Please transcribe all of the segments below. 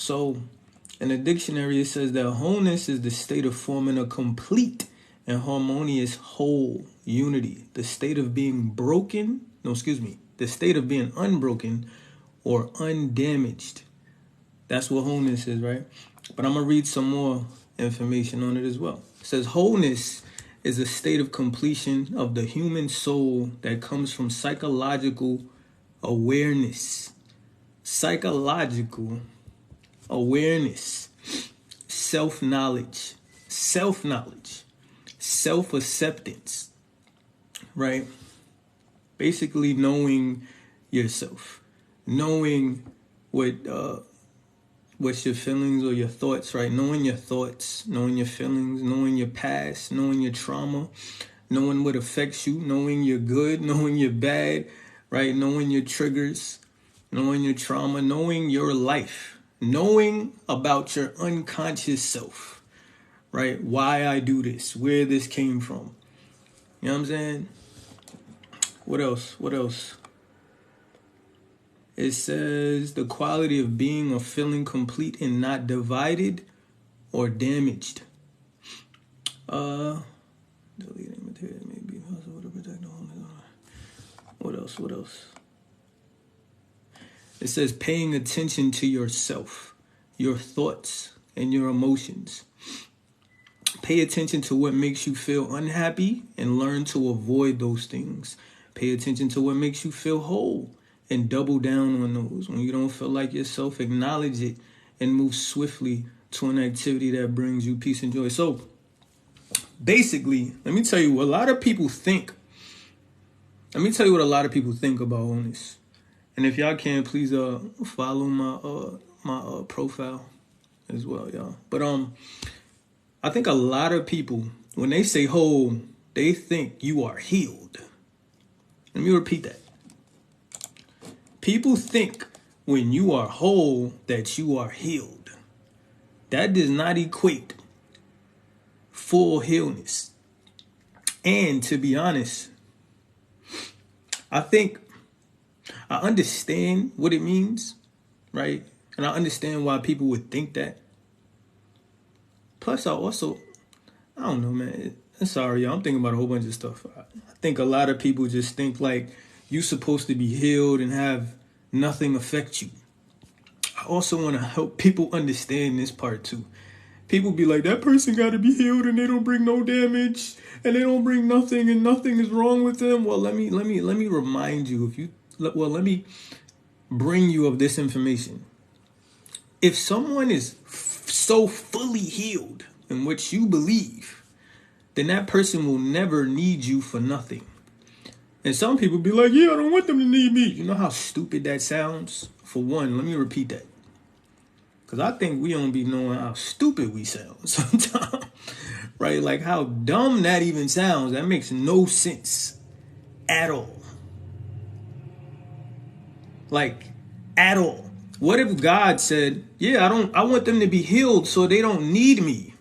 So in the dictionary, it says that wholeness is the state of forming a complete and harmonious whole unity. The state of being the state of being unbroken or undamaged. That's what wholeness is, right? But I'm going to read some more information on it as well. It says wholeness is a state of completion of the human soul that comes from psychological awareness. Psychological awareness, self-knowledge, self-acceptance, right? Basically knowing yourself, knowing what's your feelings or your thoughts, right? Knowing your thoughts, knowing your feelings, knowing your past, knowing your trauma, knowing what affects you, knowing you're good, knowing you're bad, right? Knowing your triggers, knowing your trauma, knowing your life, knowing about your unconscious self, right? Why I do this, where this came from. You know what I'm saying? What else? It says the quality of being or feeling complete and not divided or damaged. Deleting material may be possible to protect the home. What else? It says paying attention to yourself, your thoughts, and your emotions. Pay attention to what makes you feel unhappy and learn to avoid those things. Pay attention to what makes you feel whole and double down on those. When you don't feel like yourself, acknowledge it and move swiftly to an activity that brings you peace and joy. So basically, let me tell you what a lot of people think. Let me tell you what a lot of people think about wholeness. And if y'all can, please follow my profile as well, y'all. But I think a lot of people, when they say whole, they think you are healed. Let me repeat that. People think when you are whole that you are healed. That does not equate full healness. And to be honest, I understand what it means, right? And I understand why people would think that. Plus, I don't know, man. Sorry, y'all. I'm thinking about a whole bunch of stuff. I think a lot of people just think like you're supposed to be healed and have nothing affect you. I also want to help people understand this part too. People be like, that person got to be healed and they don't bring no damage and they don't bring nothing and nothing is wrong with them. Well, let me remind you let me bring you of this information. If someone is so fully healed in what you believe, then that person will never need you for nothing. And some people be like, yeah, I don't want them to need me. You know how stupid that sounds? For one, let me repeat that. Because I think we don't be knowing how stupid we sound sometimes. Right? Like how dumb that even sounds. That makes no sense at all. Like, at all. What if God said, yeah, I want them to be healed so they don't need me?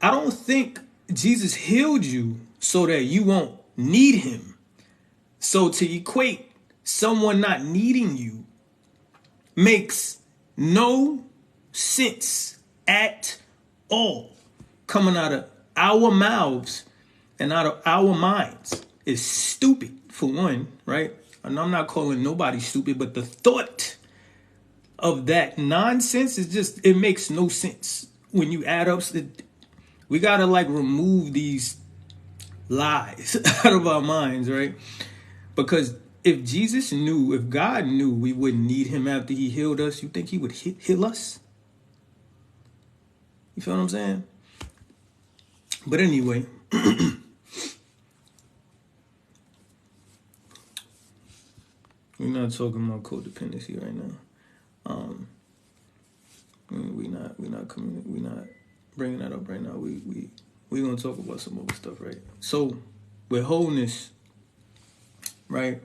I don't think Jesus healed you so that you won't need him. So to equate someone not needing you makes no sense at all. Coming out of our mouths and out of our minds is stupid, for one, right? And I'm not calling nobody stupid, but the thought of that nonsense is just, it makes no sense. When you add up, we got to like remove these lies out of our minds, right? Because if God knew we wouldn't need him after he healed us, you think he would heal us? You feel what I'm saying? But anyway, we're not talking about codependency right now. We're not bringing that up right now. We're gonna talk about some other stuff, right? So with wholeness, right?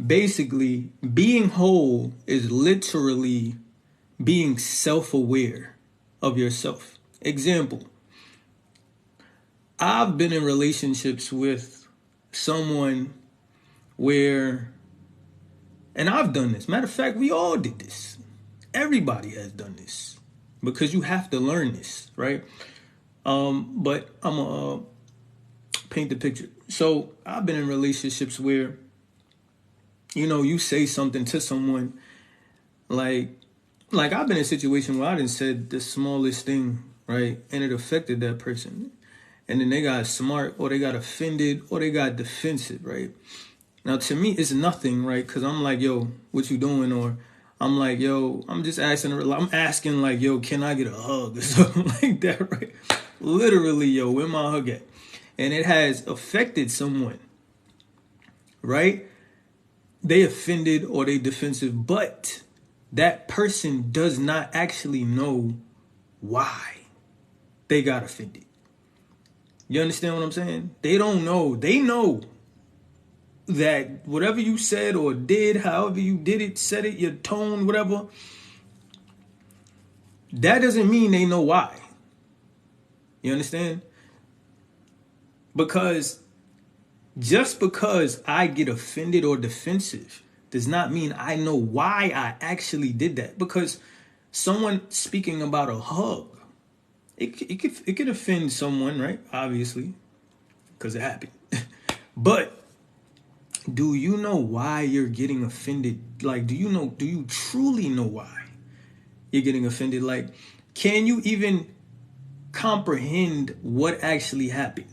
Basically, being whole is literally being self-aware of yourself. Example, I've been in relationships with someone where And I've done this. Matter of fact, we all did this. Everybody has done this because you have to learn this, right? But I'm gonna paint the picture. So I've been in relationships where, you say something to someone like I've been in a situation where I done said the smallest thing, right? And it affected that person. And then they got smart, or they got offended, or they got defensive, right? Now, to me, it's nothing, right? Because I'm like, yo, what you doing? Or I'm like, yo, I'm asking like, yo, can I get a hug or something like that, right? Literally, yo, where my hug at? And it has affected someone, right? They offended or they defensive, but that person does not actually know why they got offended. You understand what I'm saying? They don't know. They know that whatever you said or did, however you did it, said it, your tone, whatever, that doesn't mean they know why. You understand? Because just because I get offended or defensive does not mean I know why I actually did that. Because someone speaking about a hug, it could offend someone, right? Obviously, because it happened. But do you know why you're getting offended? Like, do you truly know why you're getting offended? Like, can you even comprehend what actually happened?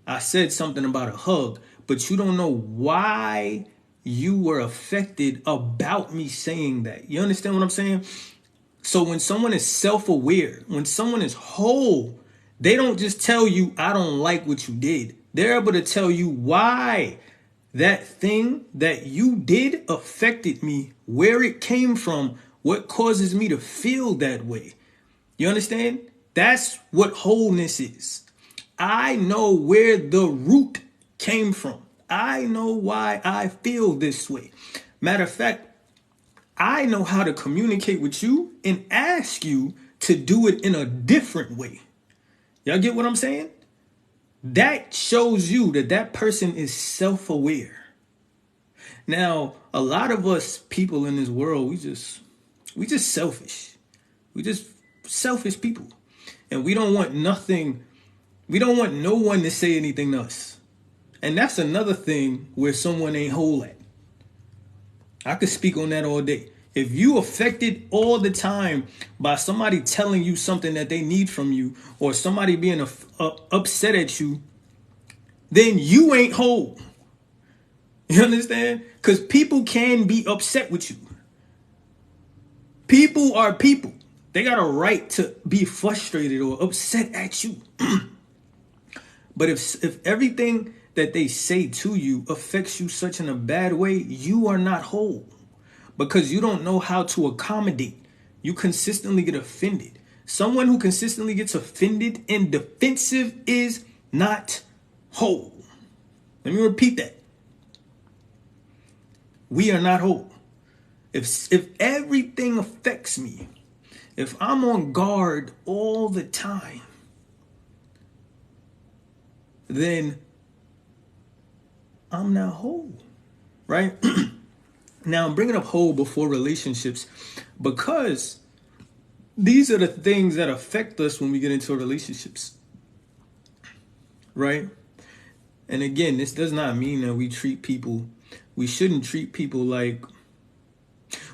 I said something about a hug, but you don't know why you were affected about me saying that. You understand what I'm saying? So when someone is self-aware, when someone is whole, they don't just tell you, I don't like what you did. They're able to tell you why that thing that you did affected me, where it came from, what causes me to feel that way. You understand? That's what wholeness is. I know where the root came from. I know why I feel this way. Matter of fact, I know how to communicate with you and ask you to do it in a different way. Y'all get what I'm saying? That shows you that person is self-aware. Now, a lot of us people in this world, we just selfish. We just selfish people. And we don't want nothing. We don't want no one to say anything to us. And that's another thing where someone ain't whole at. I could speak on that all day. If you affected all the time by somebody telling you something that they need from you, or somebody being upset at you, then you ain't whole. You understand? Because people can be upset with you. People are people. They got a right to be frustrated or upset at you. But if everything that they say to you affects you such in a bad way, you are not whole. Because you don't know how to accommodate. You consistently get offended. Someone who consistently gets offended and defensive is not whole. Let me repeat that. We are not whole. If everything affects me, if I'm on guard all the time, then I'm not whole, right? Now, I'm bringing up whole before relationships because these are the things that affect us when we get into relationships, right? And again, this does not mean that we shouldn't treat people like,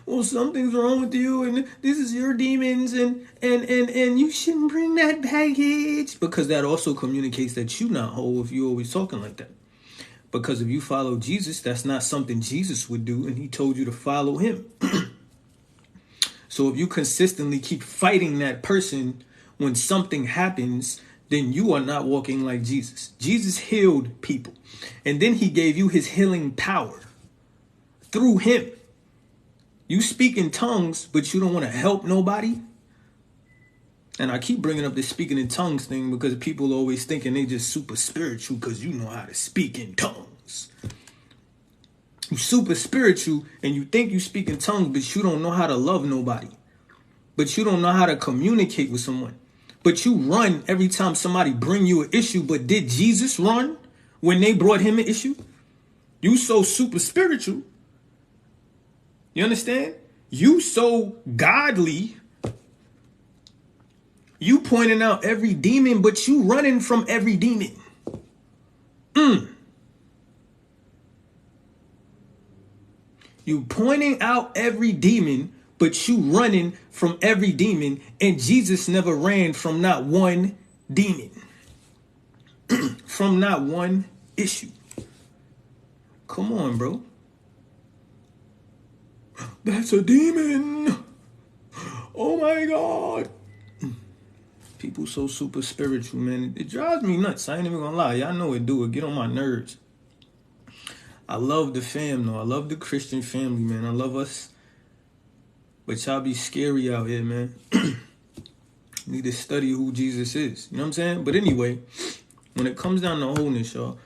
well, something's wrong with you and this is your demons and you shouldn't bring that baggage, because that also communicates that you're not whole if you're always talking like that. Because if you follow Jesus, that's not something Jesus would do, and he told you to follow him. So if you consistently keep fighting that person when something happens, then you are not walking like Jesus. Jesus healed people, and then he gave you his healing power through him. You speak in tongues, but you don't want to help nobody. And I keep bringing up this speaking in tongues thing because people are always thinking they just super spiritual because you know how to speak in tongues. You super spiritual and you think you speak in tongues, but you don't know how to love nobody. But you don't know how to communicate with someone. But you run every time somebody bring you an issue. But did Jesus run when they brought him an issue? You so super spiritual, You understand? You so godly, you pointing out every demon, but you running from every demon. You pointing out every demon, but you running from every demon, and Jesus never ran from not one demon, from not one issue. Come on, bro. That's a demon. Oh my God. People so super spiritual, man. It drives me nuts. I ain't even gonna lie. Y'all know it do. It get on my nerves. I love the fam, though. I love the Christian family, man. I love us. But y'all be scary out here, man. Need to study who Jesus is. You know what I'm saying? But anyway, when it comes down to wholeness, y'all,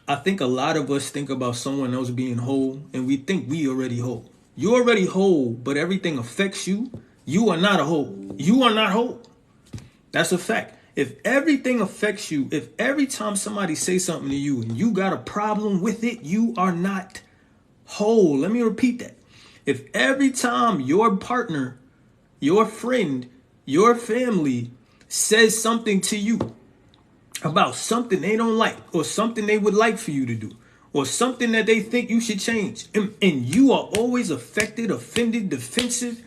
I think a lot of us think about someone else being whole, and we think we already whole. You're already whole, but everything affects you. You are not a whole. You are not whole. That's a fact. If everything affects you, if every time somebody says something to you and you got a problem with it, you are not whole. Let me repeat that. If every time your partner, your friend, your family says something to you about something they don't like or something they would like for you to do or something that they think you should change, and you are always affected, offended, defensive,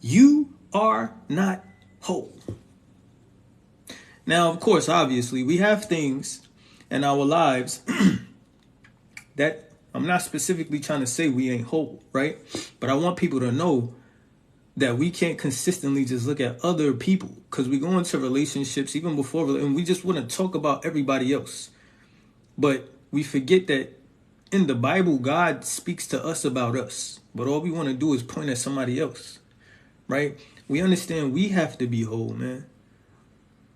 you are not whole. Now, of course, obviously, we have things in our lives that I'm not specifically trying to say we ain't whole, right? But I want people to know that we can't consistently just look at other people, because we go into relationships even before, and we just want to talk about everybody else. But we forget that in the Bible, God speaks to us about us. But all we want to do is point at somebody else, right? We understand we have to be whole, man.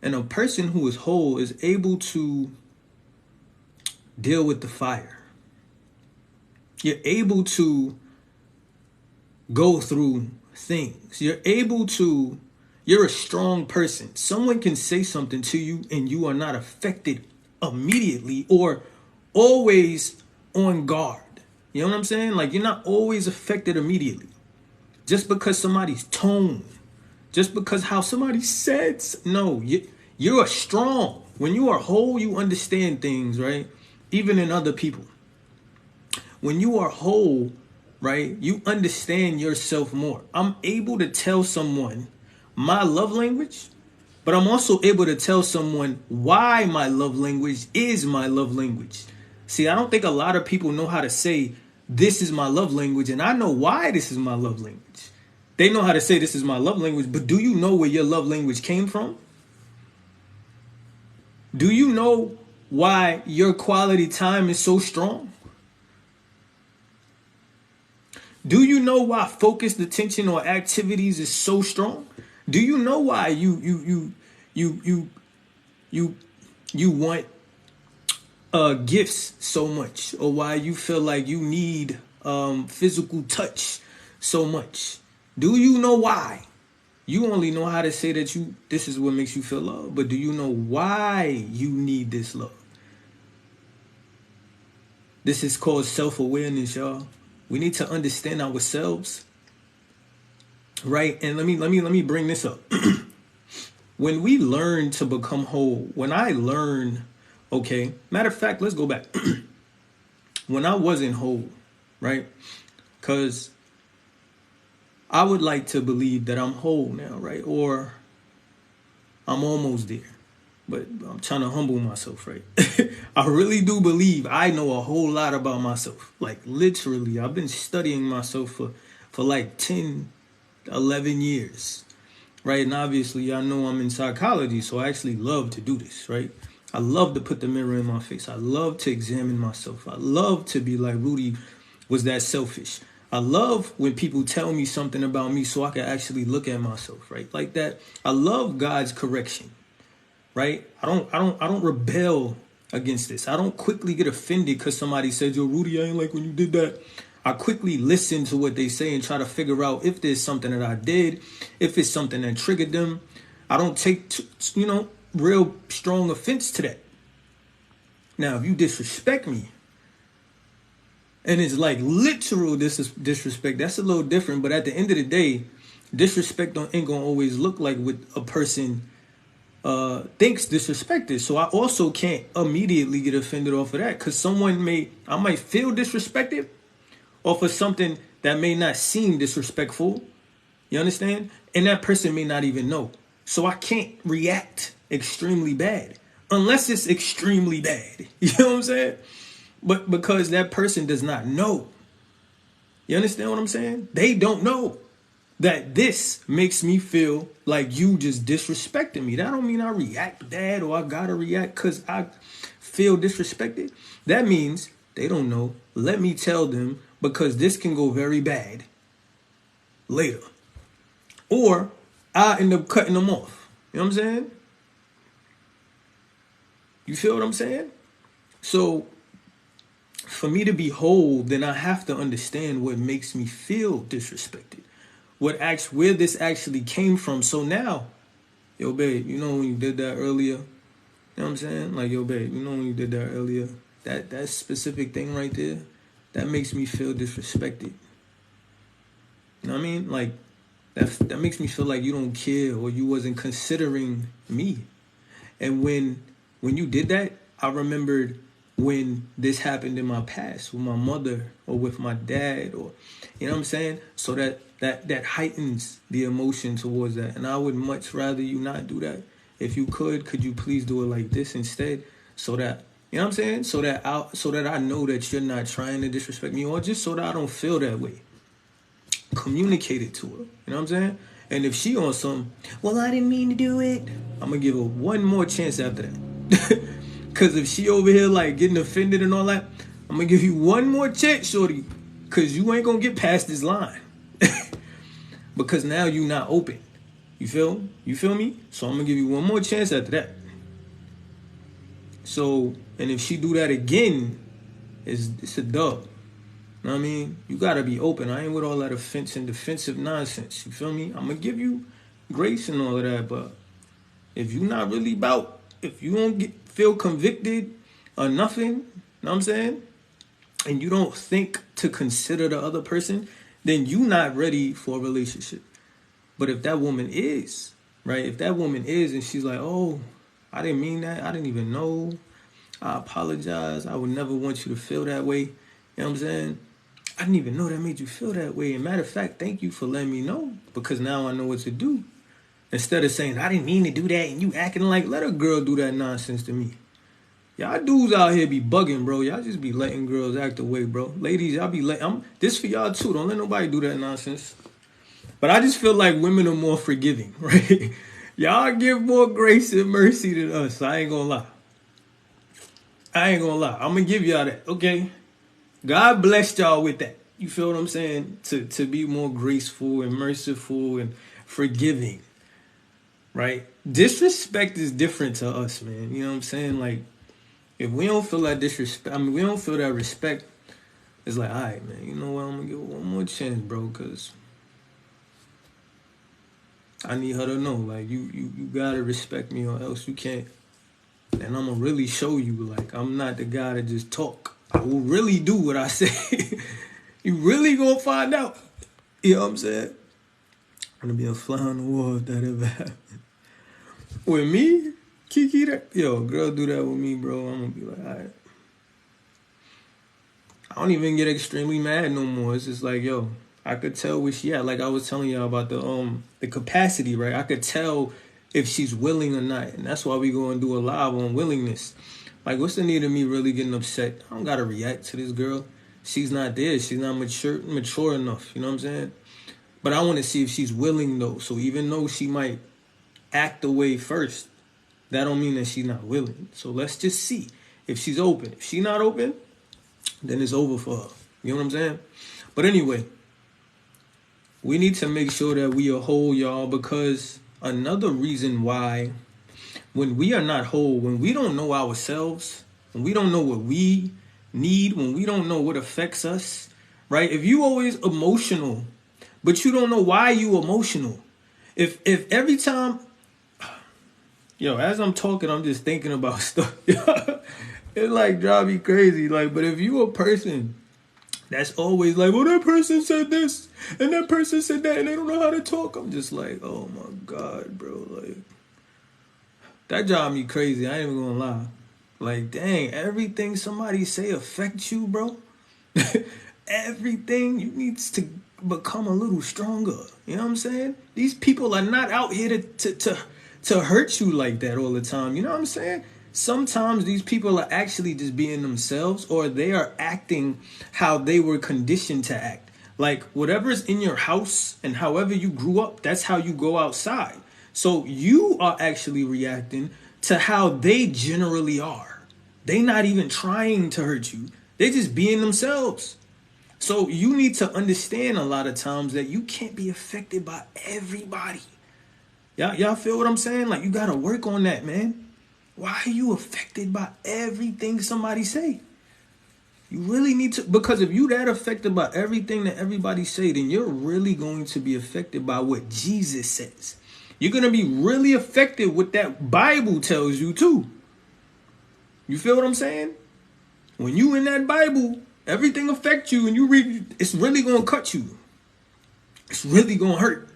And a person who is whole is able to deal with the fire. You're able to go through things. You're a strong person. Someone can say something to you and you are not affected immediately or always on guard. You know what I'm saying? Like, you're not always affected immediately. Just because somebody's tone, just because how somebody says, no, you are strong. When you are whole, you understand things, right? Even in other people. When you are whole, right, you understand yourself more. I'm able to tell someone my love language, but I'm also able to tell someone why my love language is my love language. See, I don't think a lot of people know how to say, this is my love language, and I know why this is my love language. They know how to say this is my love language, but do you know where your love language came from? Do you know why your quality time is so strong? Do you know why focused attention or activities is so strong? Do you know why you want gifts so much, or why you feel like you need physical touch so much? Do you know why? You only know how to say that this is what makes you feel love, but do you know why you need this love? This is called self-awareness, y'all. We need to understand ourselves, right? And let me bring this up. When we learn to become whole, when I learn, okay, matter of fact, let's go back. When I wasn't whole, right? Because I would like to believe that I'm whole now, right? Or I'm almost there. But I'm trying to humble myself, right? I really do believe I know a whole lot about myself. Like, literally, I've been studying myself for like 10, 11 years, right? And obviously, I know I'm in psychology, so I actually love to do this, right? I love to put the mirror in my face. I love to examine myself. I love to be like, Rudy was that selfish. I love when people tell me something about me so I can actually look at myself, right? Like that. I love God's correction. Right? I don't rebel against this. I don't quickly get offended because somebody said, yo, Rudy, I ain't like when you did that. I quickly listen to what they say and try to figure out if there's something that I did, if it's something that triggered them. I don't take, real strong offense to that. Now, if you disrespect me, And it's like literal disrespect. That's a little different. But at the end of the day, disrespect ain't gonna always look like what a person thinks disrespected. So I also can't immediately get offended off of that, because I might feel disrespected off of something that may not seem disrespectful. You understand? And that person may not even know. So I can't react extremely bad unless it's extremely bad. You know what I'm saying? But because that person does not know. You understand what I'm saying? They don't know that this makes me feel like you just disrespected me. That don't mean I react bad or I gotta react because I feel disrespected. That means they don't know. Let me tell them, because this can go very bad later. Or I end up cutting them off. You know what I'm saying? You feel what I'm saying? So for me to be whole, then I have to understand what makes me feel disrespected. Where this actually came from. So now, yo, babe, you know when you did that earlier? You know what I'm saying? Like, yo, babe, you know when you did that earlier? That specific thing right there, that makes me feel disrespected. You know what I mean? Like, that makes me feel like you don't care or you wasn't considering me. And when you did that, I remembered when this happened in my past with my mother or with my dad, or, you know what I'm saying? So that heightens the emotion towards that. And I would much rather you not do that. If you could you please do it like this instead? So that, you know what I'm saying? So that I know that you're not trying to disrespect me, or just so that I don't feel that way. Communicate it to her. You know what I'm saying? And if she on some, well, I didn't mean to do it, I'm gonna give her one more chance after that. Cause if she over here like getting offended and all that, I'm gonna give you one more chance, shorty. Cause you ain't gonna get past this line. Because now you not open. You feel me? So I'm gonna give you one more chance after that. So, and if she do that again, it's a dub. You know what I mean? You gotta be open. I ain't with all that offense and defensive nonsense. You feel me? I'm gonna give you grace and all of that, but if you not really if you don't feel convicted or nothing, you know what I'm saying? And you don't think to consider the other person, then you not ready for a relationship. But if that woman is, right? If that woman is and she's like, oh, I didn't mean that. I didn't even know. I apologize. I would never want you to feel that way. You know what I'm saying? I didn't even know that made you feel that way. And matter of fact, thank you for letting me know, because now I know what to do. Instead of saying, I didn't mean to do that, and you acting like, let a girl do that nonsense to me. Y'all dudes out here be bugging, bro. Y'all just be letting girls act away, bro. Ladies, y'all be letting, this for y'all too. Don't let nobody do that nonsense. But I just feel like women are more forgiving, right? Y'all give more grace and mercy than us. I ain't gonna lie. I'm gonna give y'all that, okay? God blessed y'all with that. You feel what I'm saying? To be more graceful and merciful and forgiving, right? Disrespect is different to us, man. You know what I'm saying? Like, if we don't feel that disrespect, we don't feel that respect, it's like, all right, man, you know what? I'm gonna give it one more chance, bro, because I need her to know, like, you gotta respect me, or else you can't. And I'm gonna really show you, like, I'm not the guy to just talk. I will really do what I say. You really gonna find out. You know what I'm saying? I'm gonna be a fly on the wall if that ever happens. With me, Kiki, girl do that with me, bro, I'm gonna be like, all right. I don't even get extremely mad no more. It's just like, yo, I could tell where she at. Like I was telling y'all about the capacity, right? I could tell if she's willing or not. And that's why we go and do a live on willingness. Like, what's the need of me really getting upset? I don't gotta react to this girl. She's not there. She's not mature enough. You know what I'm saying? But I want to see if she's willing, though. So even though she might act away first, that don't mean that she's not willing. So let's just see if she's open. If she's not open, then it's over for her. You know what I'm saying? But anyway, we need to make sure that we are whole, y'all, because another reason why when we are not whole, when we don't know ourselves, when we don't know what we need, when we don't know what affects us, right? If you always emotional, but you don't know why you emotional, if every time, as I'm talking, I'm just thinking about stuff. It like drive me crazy. Like, but if you a person That's always like, well, that person said this and that person said that and they don't know how to talk. I'm just like, oh my God, bro. Like, that drive me crazy. I ain't even gonna lie. Like, dang, everything somebody say affects you, bro. Everything, you need to become a little stronger. You know what I'm saying? These people are not out here to hurt you like that all the time. You know what I'm saying? Sometimes these people are actually just being themselves, or they are acting how they were conditioned to act. Like, whatever's in your house and however you grew up, that's how you go outside. So you are actually reacting to how they generally are. They not even trying to hurt you. They just being themselves. So you need to understand a lot of times that you can't be affected by everybody. Y'all feel what I'm saying? Like, you got to work on that, man. Why are you affected by everything somebody say? You really need to, because if you that affected by everything that everybody say, then you're really going to be affected by what Jesus says. You're going to be really affected with that Bible tells you too. You feel what I'm saying? When you in that Bible, everything affects you and you read, it's really going to cut you. It's really going to hurt.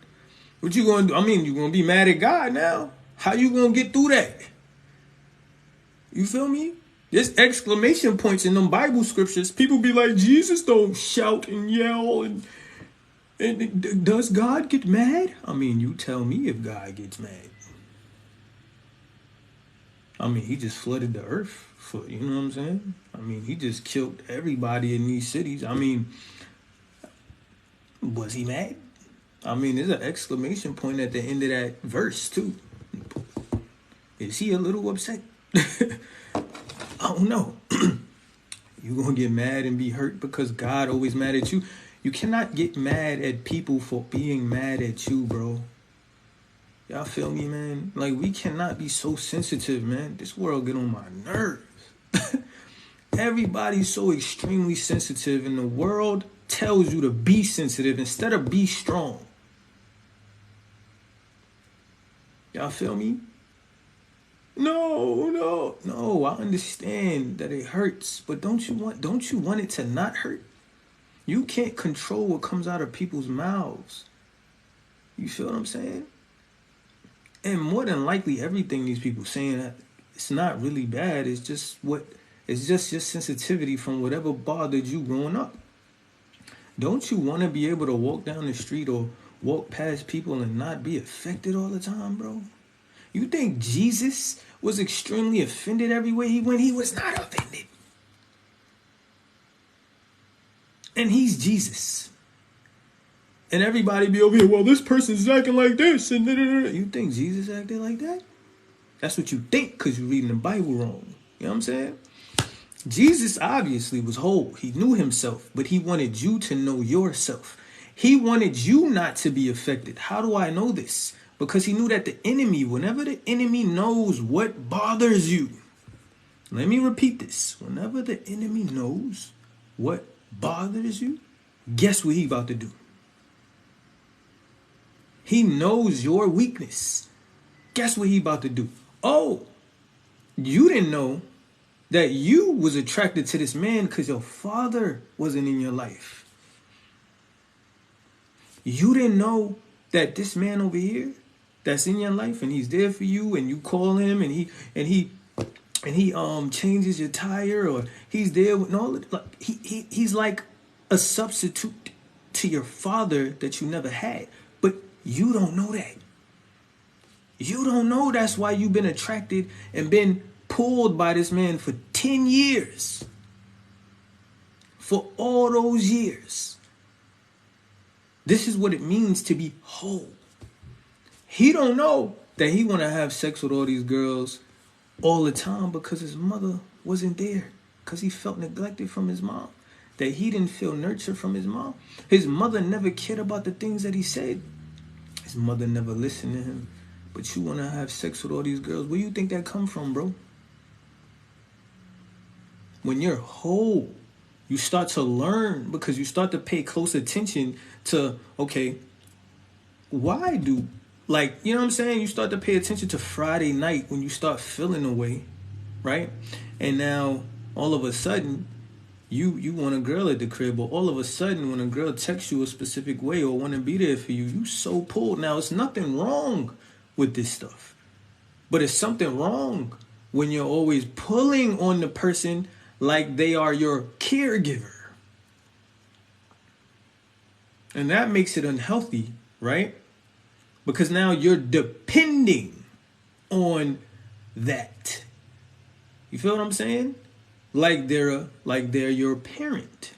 What you going to do? I mean, you're going to be mad at God now. How you going to get through that? You feel me? There's exclamation points in them Bible scriptures. People be like, Jesus don't shout and yell. And does God get mad? I mean, you tell me if God gets mad. I mean, he just flooded the earth. You know what I'm saying? I mean, he just killed everybody in these cities. I mean, was he mad? I mean, there's an exclamation point at the end of that verse, too. Is he a little upset? I don't know. You gonna get mad and be hurt because God always mad at you? You cannot get mad at people for being mad at you, bro. Y'all feel me, man? Like, we cannot be so sensitive, man. This world get on my nerves. Everybody's so extremely sensitive, and the world tells you to be sensitive instead of be strong. Y'all feel me? No, I understand that it hurts, but don't you want it to not hurt? You can't control what comes out of people's mouths. You feel what I'm saying? And more than likely, everything these people saying, it's not really bad. It's just your sensitivity from whatever bothered you growing up. Don't you want to be able to walk down the street or walk past people and not be affected all the time, bro? You think Jesus was extremely offended everywhere he went? He was not offended. And he's Jesus. And everybody be over here, well, this person's acting like this. And you think Jesus acted like that? That's what you think because you're reading the Bible wrong. You know what I'm saying? Jesus obviously was whole. He knew himself, but he wanted you to know yourself. He wanted you not to be affected. How do I know this? Because he knew that the enemy, whenever the enemy knows what bothers you, let me repeat this. Whenever the enemy knows what bothers you, guess what he about to do? He knows your weakness. Guess what he about to do? Oh, you didn't know that you was attracted to this man because your father wasn't in your life. You didn't know that this man over here that's in your life and he's there for you and you call him and he changes your tire, or he's there with he's like a substitute to your father that you never had. But you don't know that. You don't know that's why you've been attracted and been pulled by this man for 10 years. For all those years. This is what it means to be whole. He don't know that he want to have sex with all these girls all the time because his mother wasn't there. Because he felt neglected from his mom. That he didn't feel nurtured from his mom. His mother never cared about the things that he said. His mother never listened to him. But you want to have sex with all these girls. Where do you think that come from, bro? When you're whole, you start to learn because you start to pay close attention to, okay, why do, like, you know what I'm saying? You start to pay attention to Friday night when you start feeling away, right? And now, all of a sudden, You want a girl at the crib, but all of a sudden when a girl texts you a specific way or want to be there for you, you so pulled. Now it's nothing wrong with this stuff, but it's something wrong when you're always pulling on the person like they are your caregiver. And that makes it unhealthy, right? Because now you're depending on that. You feel what I'm saying? Like they're your parent,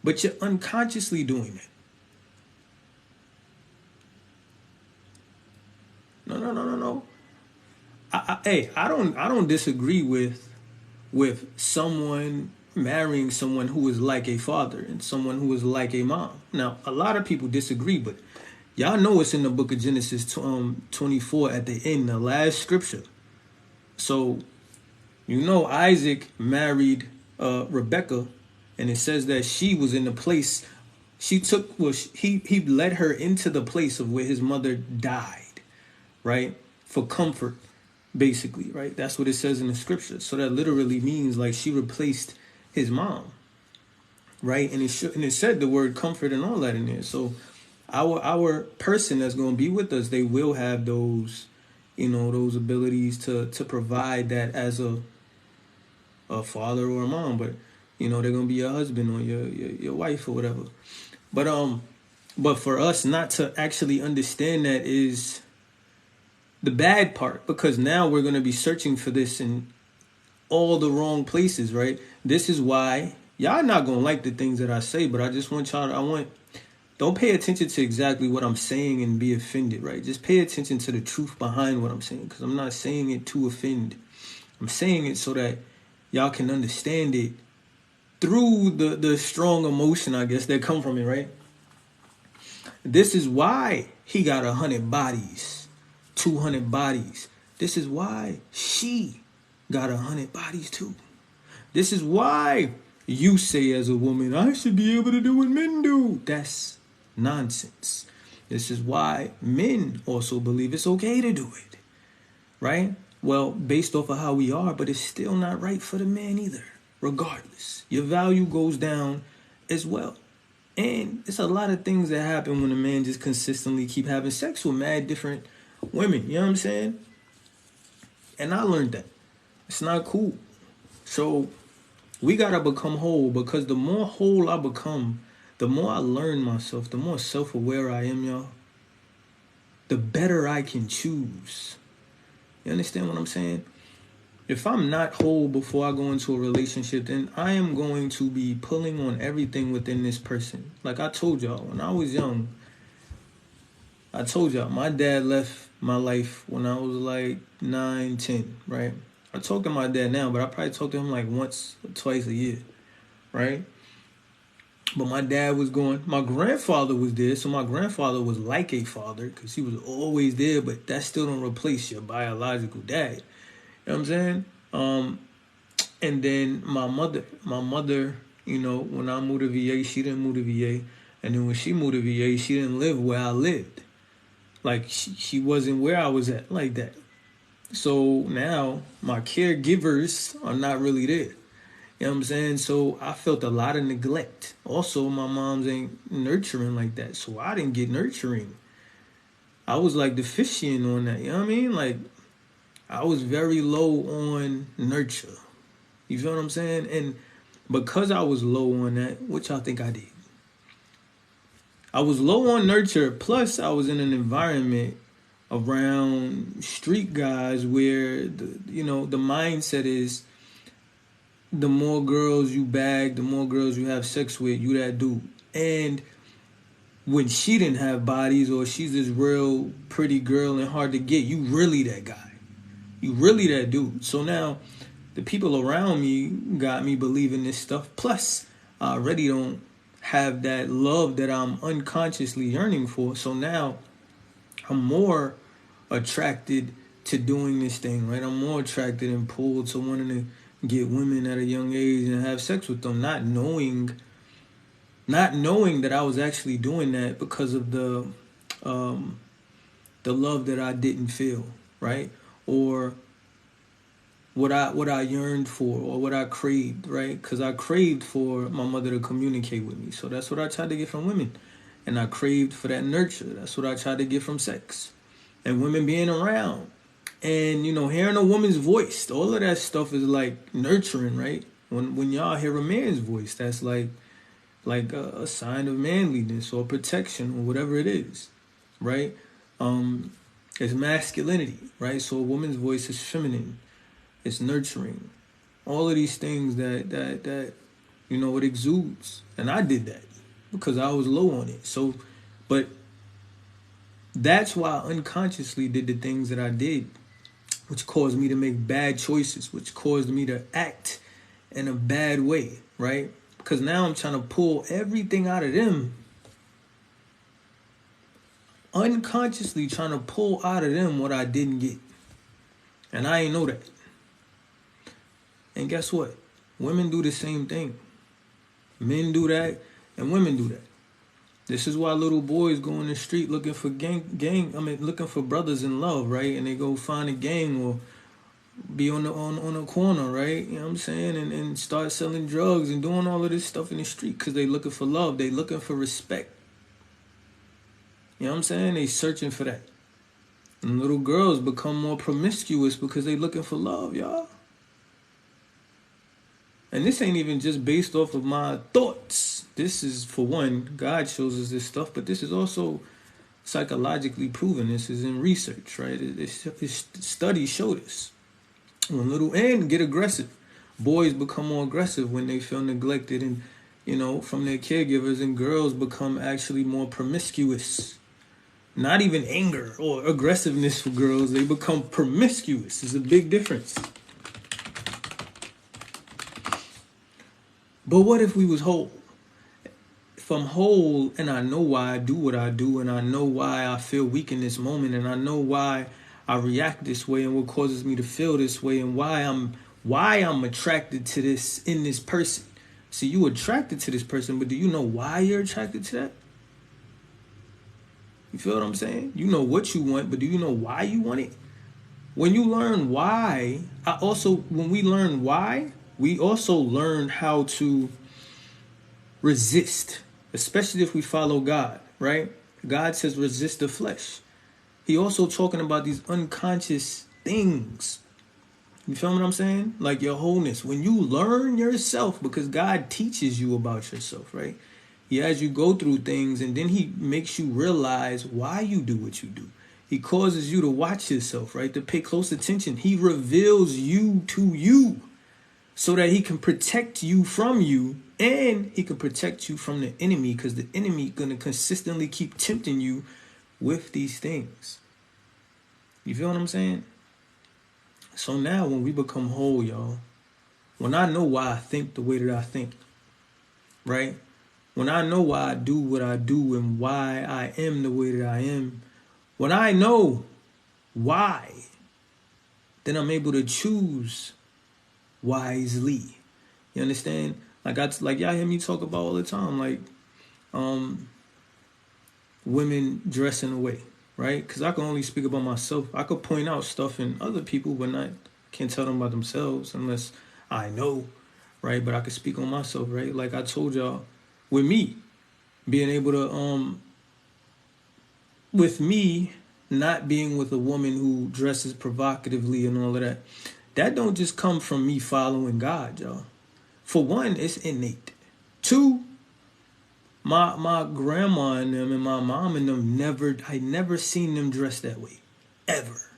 but you're unconsciously doing it. No. I don't disagree with someone marrying someone who is like a father and someone who is like a mom. Now, a lot of people disagree, but y'all know it's in the book of Genesis 24 at the end, the last scripture. So, Isaac married Rebecca, and it says that she was in the place. He led her into the place of where his mother died, right? For comfort, basically, right? That's what it says in the scripture. So that literally means like she replaced his mom, right? And it said the word comfort and all that in there. So our person that's going to be with us, they will have those, those abilities to provide that as a father or a mom, but they're going to be your husband or your wife or whatever. But for us not to actually understand that is the bad part, because now we're going to be searching for this in all the wrong places, right? This is why y'all not going to like the things that I say, but I just want y'all don't pay attention to exactly what I'm saying and be offended, right? Just pay attention to the truth behind what I'm saying, because I'm not saying it to offend. I'm saying it so that y'all can understand it through the strong emotion, I guess, that come from it, right? This is why he got 100 bodies, 200 bodies. This is why she got 100 bodies too. This is why you say as a woman, I should be able to do what men do. That's nonsense. This is why men also believe it's okay to do it, right? Well, based off of how we are, but it's still not right for the man either. Regardless, your value goes down as well. And it's a lot of things that happen when a man just consistently keep having sex with mad different women. You know what I'm saying? And I learned that. It's not cool. So we got to become whole, because the more whole I become, the more I learn myself, the more self-aware I am, y'all, the better I can choose. You understand what I'm saying? If I'm not whole before I go into a relationship, then I am going to be pulling on everything within this person. Like I told y'all, when I was young, my dad left my life when I was like 9, 10, right? I talk to my dad now, but I probably talk to him like once or twice a year, right? But my dad was gone. My grandfather was there, so my grandfather was like a father because he was always there, but that still don't replace your biological dad. You know what I'm saying? And then my mother, when I moved to VA, she didn't move to VA. And then when she moved to VA, she didn't live where I lived. Like, she wasn't where I was at, like that. So now my caregivers are not really there. You know what I'm saying? So I felt a lot of neglect. Also, my mom's ain't nurturing like that. So I didn't get nurturing. I was like deficient on that. You know what I mean? Like, I was very low on nurture. You feel what I'm saying? And because I was low on that, which I think I did, I was low on nurture. Plus, I was in an environment around street guys where the mindset is the more girls you bag, the more girls you have sex with, you that dude. And when she didn't have bodies, or she's this real pretty girl and hard to get, you really that guy. You really that dude. So now the people around me got me believing this stuff. Plus, I already don't have that love that I'm unconsciously yearning for. So now I'm more attracted to doing this thing, right? I'm more attracted and pulled to wanting to get women at a young age and have sex with them, not knowing that I was actually doing that because of the love that I didn't feel, right? Or what I yearned for or what I craved, right? Because I craved for my mother to communicate with me. So that's what I tried to get from women. And I craved for that nurture. That's what I tried to get from sex. And women being around. And, hearing a woman's voice, all of that stuff is like nurturing, right? When y'all hear a man's voice, that's like a sign of manliness or protection or whatever it is, right? It's masculinity, right? So a woman's voice is feminine. It's nurturing. All of these things that it exudes. And I did that because I was low on it. So, but that's why I unconsciously did the things that I did, which caused me to make bad choices, which caused me to act in a bad way, right? Because now I'm trying to pull everything out of them, unconsciously trying to pull out of them what I didn't get. And I ain't know that. And guess what? Women do the same thing. Men do that, and women do that. This is why little boys go in the street looking for looking for brothers in love, right? And they go find a gang or be on a corner, right? You know what I'm saying? And start selling drugs and doing all of this stuff in the street because they looking for love. They looking for respect. You know what I'm saying? They searching for that. And little girls become more promiscuous because they looking for love, y'all. And this ain't even just based off of my thoughts. This is, for one, God shows us this stuff, but this is also psychologically proven. This is in research, right? Studies show this. And get aggressive. Boys become more aggressive when they feel neglected and, from their caregivers, and girls become actually more promiscuous. Not even anger or aggressiveness for girls. They become promiscuous. It's a big difference. But what if we was whole? If I'm whole and I know why I do what I do, and I know why I feel weak in this moment, and I know why I react this way and what causes me to feel this way, and why I'm attracted to this in this person. See, you attracted to this person, but do you know why you're attracted to that? You feel what I'm saying? You know what you want, but do you know why you want it? When you learn why, when we learn why, we also learn how to resist, especially if we follow God, right? God says resist the flesh. He also talking about these unconscious things. You feel what I'm saying? Like your wholeness. When you learn yourself, because God teaches you about yourself, right? He has you go through things, and then he makes you realize why you do what you do. He causes you to watch yourself, right? To pay close attention. He reveals you to you so that he can protect you from you, and he can protect you from the enemy, because the enemy going to consistently keep tempting you with these things. You feel what I'm saying? So now when we become whole, y'all, when I know why I think the way that I think, right? When I know why I do what I do and why I am the way that I am, when I know why, then I'm able to choose wisely. You understand? Like y'all hear me talk about all the time, like women dressing away, right? Because I can only speak about myself. I could point out stuff in other people, but can't tell them about themselves unless I know, right? But I could speak on myself, right? Like I told y'all, with me being able to with me not being with a woman who dresses provocatively and all of that, that don't just come from me following God, y'all. For one, it's innate. Two, my grandma and them and my mom and them I never seen them dress that way. Ever.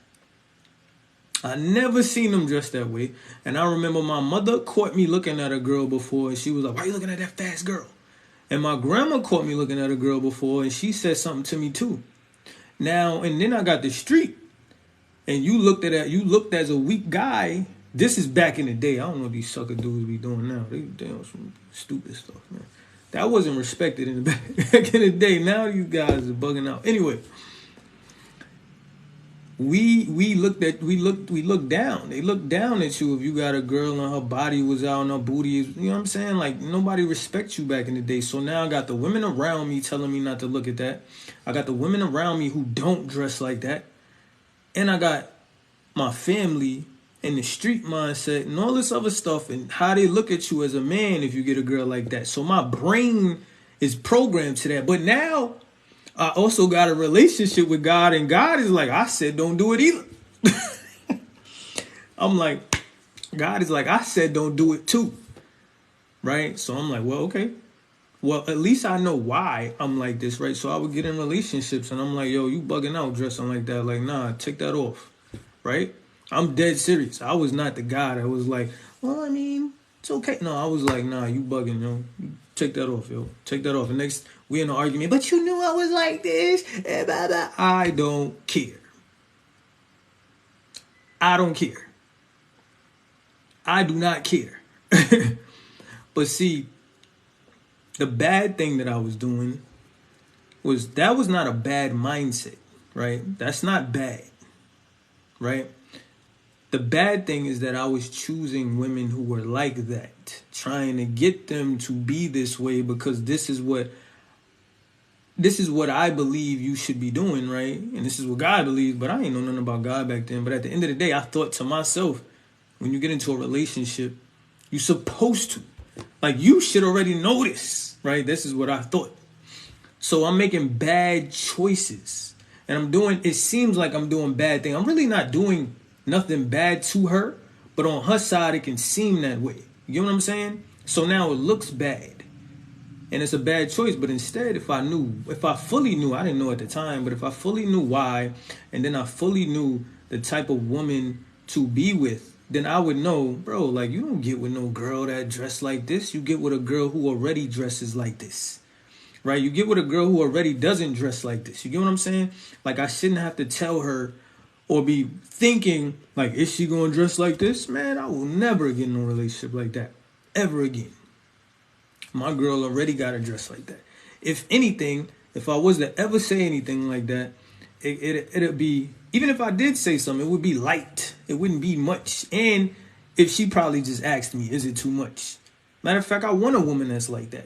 I never seen them dress that way. And I remember my mother caught me looking at a girl before, and she was like, "Why are you looking at that fast girl?" And my grandma caught me looking at a girl before, and she said something to me too. Now, and then I got the street, and you looked as a weak guy. This is back in the day. I don't know what these sucker dudes be doing now. They on some stupid stuff, man. That wasn't respected in the back in the day. Now you guys are bugging out. Anyway, we looked down. They looked down at you if you got a girl and her body was out and her booty is, you know what I'm saying? Like nobody respects you back in the day. So now I got the women around me telling me not to look at that. I got the women around me who don't dress like that. And I got my family and the street mindset and all this other stuff and how they look at you as a man if you get a girl like that. So my brain is programmed to that. But now I also got a relationship with God, and God is like, I said don't do it either. I'm like, God is like, I said don't do it too. Right? So I'm like, well, okay. Well, at least I know why I'm like this, right? So I would get in relationships and I'm like, yo, you bugging out dressing like that. Like, nah, take that off, right? I'm dead serious. I was not the guy that was like, well, I mean, it's okay. No, I was like, nah, you bugging, yo. Take that off, yo. Take that off. And next, we in an argument, but you knew I was like this. I don't care. I don't care. I do not care. But see, the bad thing that I was doing was that was not a bad mindset, right? That's not bad, right? The bad thing is that I was choosing women who were like that, trying to get them to be this way because this is what I believe you should be doing, right? And this is what God believes, but I ain't know nothing about God back then. But at the end of the day, I thought to myself, when you get into a relationship, you're supposed to. Like, you should already know this, right? This is what I thought. So I'm making bad choices. And it seems like I'm doing bad things. I'm really not doing nothing bad to her. But on her side, it can seem that way. You get what I'm saying? So now it looks bad. And it's a bad choice. But instead, if I fully knew, I didn't know at the time, but if I fully knew why, and then I fully knew the type of woman to be with, then I would know, bro, like, you don't get with no girl that dressed like this. You get with a girl who already dresses like this, right? You get with a girl who already doesn't dress like this. You get what I'm saying? Like, I shouldn't have to tell her or be thinking, like, is she going to dress like this? Man, I will never get in a relationship like that ever again. My girl already got to dress like that. If anything, if I was to ever say anything like that, it'd be, even if I did say something, it would be light. It wouldn't be much. And if she probably just asked me, is it too much? Matter of fact, I want a woman that's like that.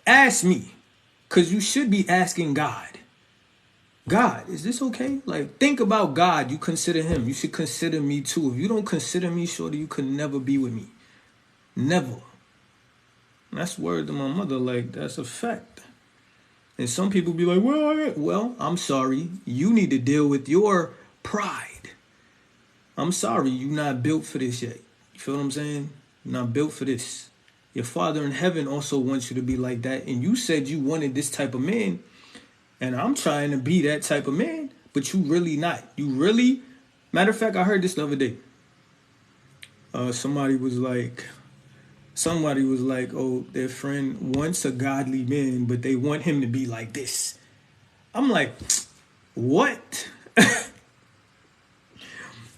Ask me. Because you should be asking God. God, is this okay? Like, think about God. You consider him. You should consider me too. If you don't consider me, shorty, you could never be with me. Never. That's word to my mother. Like, that's a fact. And some people be like, well, I'm sorry. You need to deal with your pride. I'm sorry. You're not built for this yet. You feel what I'm saying? You're not built for this. Your Father in heaven also wants you to be like that. And you said you wanted this type of man. And I'm trying to be that type of man. But you really not. You really. Matter of fact, I heard this the other day. Somebody was like, oh, their friend wants a godly man, but they want him to be like this. I'm like, what?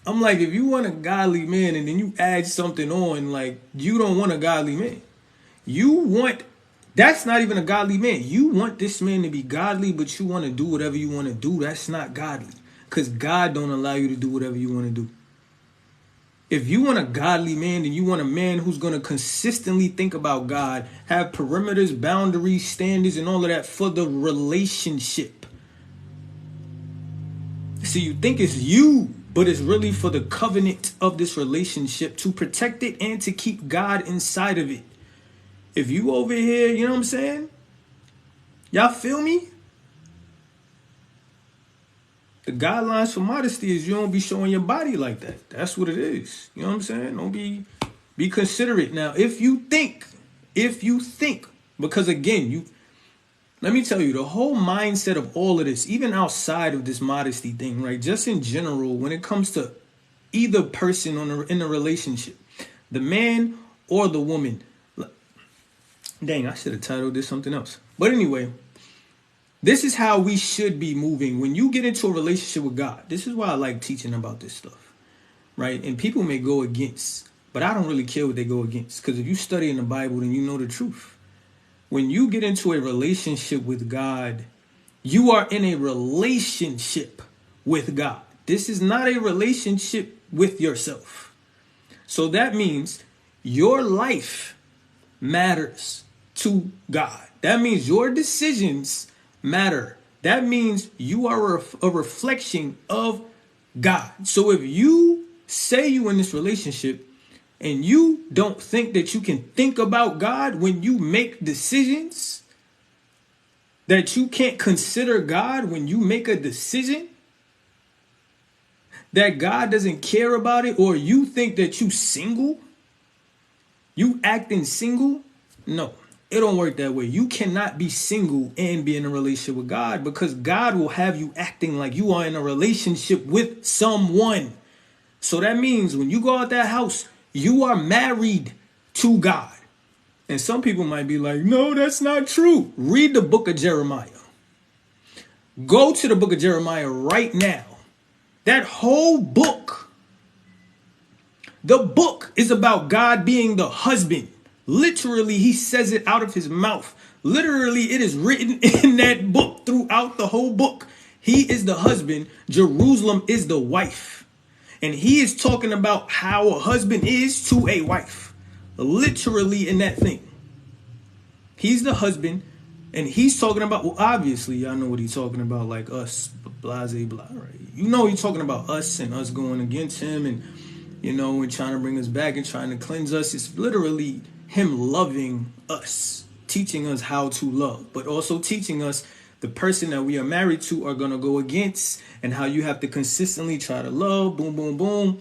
I'm like, if you want a godly man and then you add something on, like, you don't want a godly man. That's not even a godly man. You want this man to be godly, but you want to do whatever you want to do. That's not godly. Because God don't allow you to do whatever you want to do. If you want a godly man, then you want a man who's going to consistently think about God, have perimeters, boundaries, standards, and all of that for the relationship. See, you think it's you, but it's really for the covenant of this relationship, to protect it and to keep God inside of it. If you over here, you know what I'm saying? Y'all feel me? The guidelines for modesty is you don't be showing your body like that. That's what it is. You know what I'm saying? Don't be considerate. Now, if you think, because again, let me tell you, the whole mindset of all of this, even outside of this modesty thing, right? Just in general, when it comes to either person in a relationship, the man or the woman. Dang, I should have titled this something else. But anyway, this is how we should be moving. When you get into a relationship with God, this is why I like teaching about this stuff, right? And people may go against, but I don't really care what they go against. Because if you study in the Bible, then you know the truth. When you get into a relationship with God, you are in a relationship with God. This is not a relationship with yourself. So that means your life matters to God. That means your decisions matter. That means you are a reflection of God. So if you say you in this relationship and you don't think that you can think about God when you make decisions, that you can't consider God when you make a decision, that God doesn't care about it, or you think that you single, you acting single. No, it don't work that way. You cannot be single and be in a relationship with God, because God will have you acting like you are in a relationship with someone. So that means when you go out that house, you are married to God. And some people might be like, no, that's not true. Read the book of Jeremiah. Go to the book of Jeremiah right now. That whole book, the book is about God being the husband. Literally, he says it out of his mouth. Literally, it is written in that book throughout the whole book. He is the husband. Jerusalem is the wife. And he is talking about how a husband is to a wife. Literally in that thing. He's the husband. And he's talking about, well, obviously, y'all know what he's talking about, like us, blah, blah, blah, right? You know he's talking about us and us going against him and, you know, and trying to bring us back and trying to cleanse us. It's literally him loving us, teaching us how to love, but also teaching us the person that we are married to are going to go against and how you have to consistently try to love, boom, boom, boom.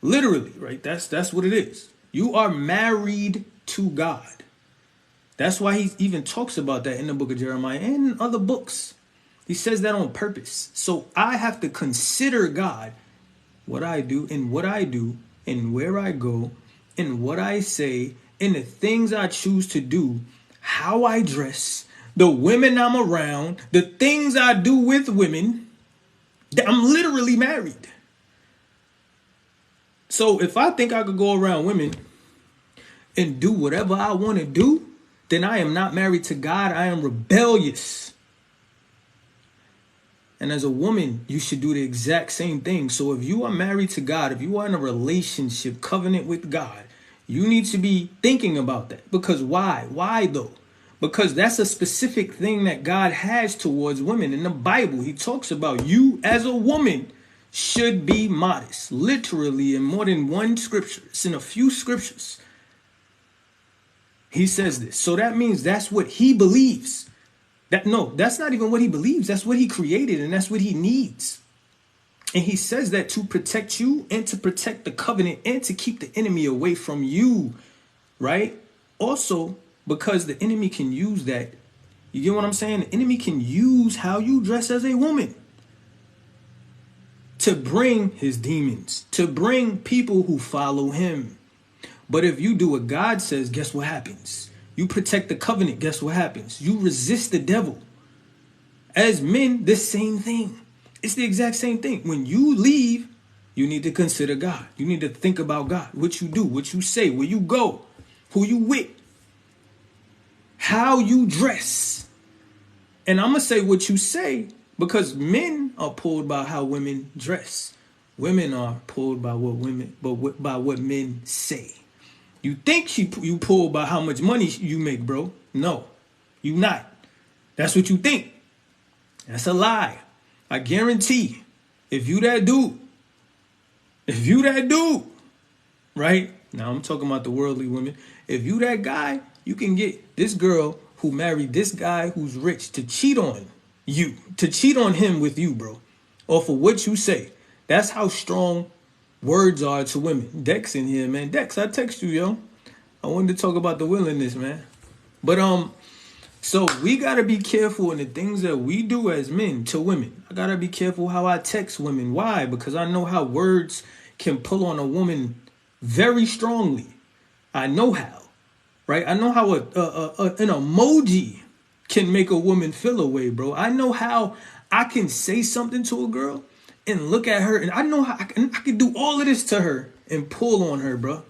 Literally, right? That's what it is. You are married to God. That's why he even talks about that in the book of Jeremiah and in other books. He says that on purpose. So I have to consider God, what I do and where I go and what I say and the things I choose to do, how I dress, the women I'm around, the things I do with women. I'm literally married. So if I think I could go around women and do whatever I want to do, then I am not married to God. I am rebellious. And as a woman, you should do the exact same thing. So if you are married to God, if you are in a relationship, covenant with God, you need to be thinking about that. Because why? Why though? Because that's a specific thing that God has towards women. In the Bible, he talks about you as a woman should be modest. Literally in more than one scripture. It's in a few scriptures. He says this. So that means that's what he believes. That's not even what he believes. That's what he created and that's what he needs. And he says that to protect you and to protect the covenant and to keep the enemy away from you, right? Also, because the enemy can use that. You get what I'm saying? The enemy can use how you dress as a woman to bring his demons, to bring people who follow him. But if you do what God says, guess what happens? You protect the covenant, guess what happens? You resist the devil. As men, the same thing. It's the exact same thing. When you leave, you need to consider God. You need to think about God. What you do, what you say, where you go, who you with, how you dress. And I'm going to say what you say because men are pulled by how women dress. Women are pulled by by what men say. You think you pulled by how much money you make, bro. No, you not. That's what you think. That's a lie. I guarantee if you that dude, right? Now I'm talking about the worldly women. If you that guy, you can get this girl who married this guy who's rich to cheat on you, to cheat on him with you, bro, or for what you say. That's how strong words are to women. Dex in here, man. Dex, I text you, yo. I wanted to talk about the willingness, man. But so we gotta be careful in the things that we do as men to women. I gotta be careful how I text women. Why? Because I know how words can pull on a woman very strongly. I know how, right? I know how an emoji can make a woman feel a way, bro. I know how I can say something to a girl and look at her, and I know how I can do all of this to her and pull on her, bro.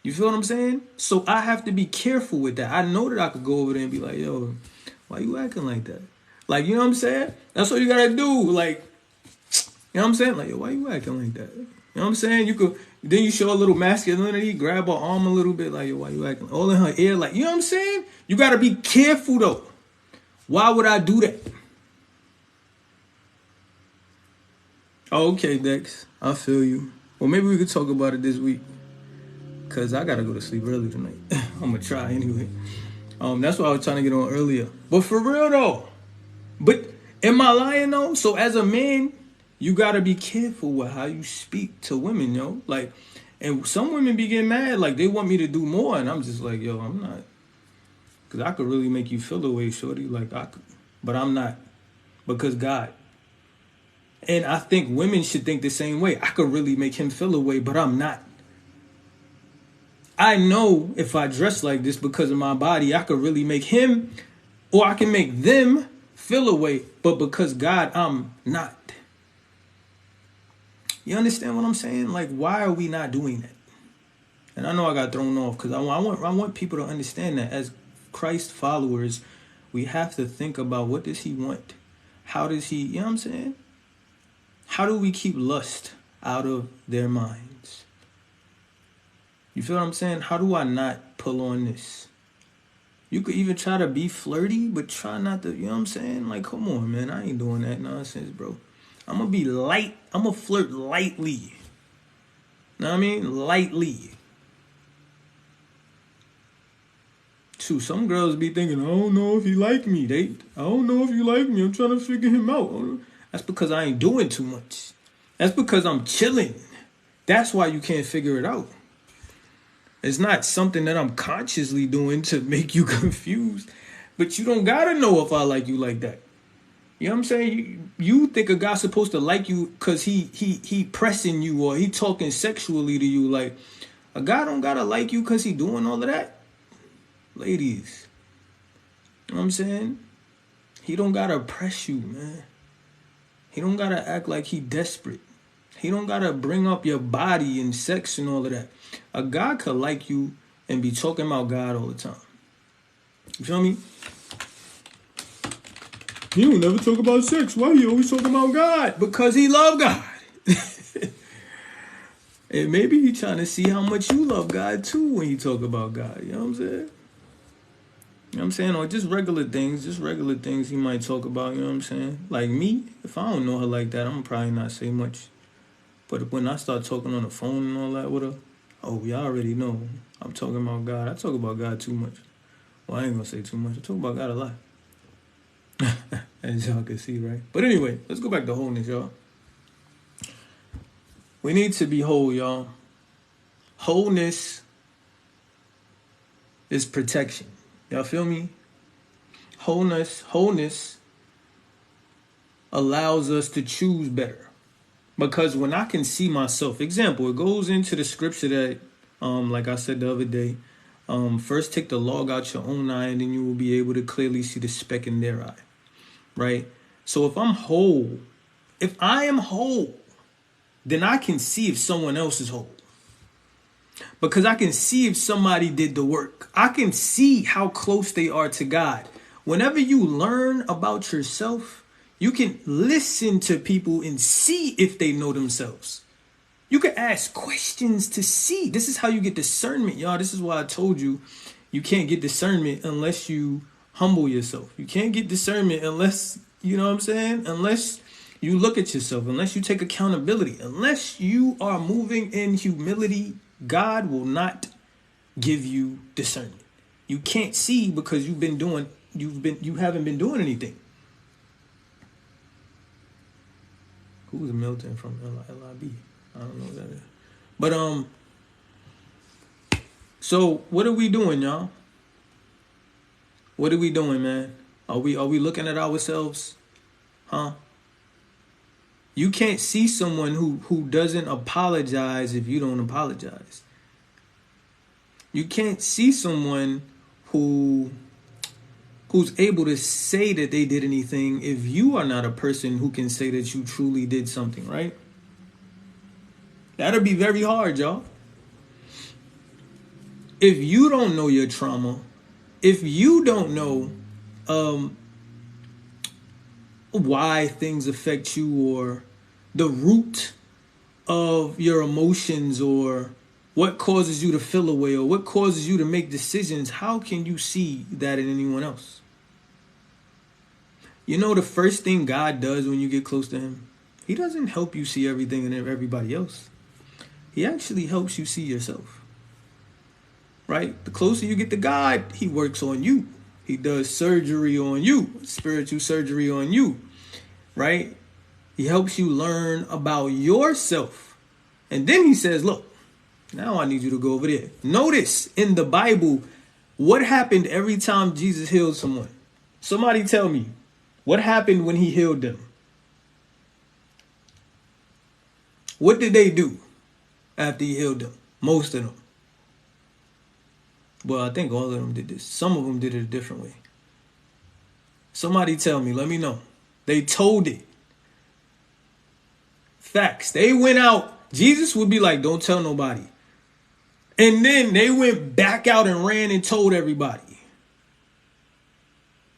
You feel what I'm saying? So I have to be careful with that. I know that I could go over there and be like, yo, why you acting like that? Like, you know what I'm saying? That's what you gotta do. Like, you know what I'm saying? Like, yo, why you acting like that? You know what I'm saying? Then you show a little masculinity, grab her arm a little bit, like, yo, why you acting? All in her ear, like, you know what I'm saying? You gotta be careful though. Why would I do that? Oh, okay, Dex. I feel you. Well, maybe we could talk about it this week. Cause I gotta go to sleep early tonight. I'm gonna try anyway. That's why I was trying to get on earlier. But for real though. But am I lying though? So as a man, you gotta be careful with how you speak to women, yo. Like, and some women be getting mad, like they want me to do more, and I'm just like, yo, I'm not. Cause I could really make you feel the way, shorty. Like I could, but I'm not. Because God. And I think women should think the same way. I could really make him feel a way, but I'm not. I know if I dress like this because of my body, I could really make him or I can make them feel a way, but because God, I'm not. You understand what I'm saying? Like, why are we not doing that? And I know I got thrown off because I want people to understand that as Christ followers, we have to think about what does he want? How does he, you know what I'm saying? How do we keep lust out of their minds? You feel what I'm saying? How do I not pull on this? You could even try to be flirty, but try not to, you know what I'm saying? Like, come on, man. I ain't doing that nonsense, bro. I'm going to be light. I'm going to flirt lightly. Know what I mean? Lightly. Shoot, some girls be thinking, I don't know if he like me. I don't know if you like me. I'm trying to figure him out. That's because I ain't doing too much. That's because I'm chilling. That's why you can't figure it out. It's not something that I'm consciously doing to make you confused. But you don't gotta know if I like you like that. You know what I'm saying? You think a guy's supposed to like you because he pressing you or he talking sexually to you. Like, a guy don't gotta like you because he doing all of that. Ladies. You know what I'm saying? He don't gotta press you, man. He don't gotta act like he desperate. He don't gotta bring up your body and sex and all of that. A guy could like you and be talking about God all the time. You feel me? He don't never talk about sex. Why he always talking about God? Because he love God. And maybe he trying to see how much you love God too when you talk about God. You know what I'm saying? You know what I'm saying? Or just regular things he might talk about, you know what I'm saying? Like me, if I don't know her like that, I'm probably not say much. But when I start talking on the phone and all that with her, oh, y'all already know. I'm talking about God. I talk about God too much. Well, I ain't gonna say too much. I talk about God a lot. As y'all can see, right? But anyway, let's go back to wholeness, y'all. We need to be whole, y'all. Wholeness is protection. Y'all feel me? Wholeness allows us to choose better. Because when I can see myself, example, it goes into the scripture that, like I said the other day, first take the log out your own eye and then you will be able to clearly see the speck in their eye. Right? So if I am whole, then I can see if someone else is whole. Because I can see if somebody did the work. I can see how close they are to God. Whenever you learn about yourself, you can listen to people and see if they know themselves. You can ask questions to see. This is how you get discernment, y'all. This is why I told you can't get discernment unless you humble yourself. You can't get discernment unless, you know what I'm saying? Unless you look at yourself, unless you take accountability, unless you are moving in humility, God will not give you discernment. You can't see because you haven't been doing anything. Who's Milton from LIB? I don't know what that is. But so what are we doing, y'all? What are we doing, man? Are we looking at ourselves? Huh? You can't see someone who doesn't apologize if you don't apologize. You can't see someone who's able to say that they did anything if you are not a person who can say that you truly did something, right? That'll be very hard, y'all. If you don't know your trauma, if you don't know why things affect you or the root of your emotions or what causes you to feel away or what causes you to make decisions, how can you see that in anyone else? You know the first thing God does when you get close to him? He doesn't help you see everything in everybody else. He actually helps you see yourself. Right? The closer you get to God, he works on you. He does surgery on you, spiritual surgery on you. Right? He helps you learn about yourself. And then he says, look, now I need you to go over there. Notice in the Bible, what happened every time Jesus healed someone? Somebody tell me, what happened when he healed them? What did they do after he healed them? Most of them. Well, I think all of them did this. Some of them did it a different way. Somebody tell me, let me know. They told it. Facts. They went out. Jesus would be like, don't tell nobody. And then they went back out and ran and told everybody.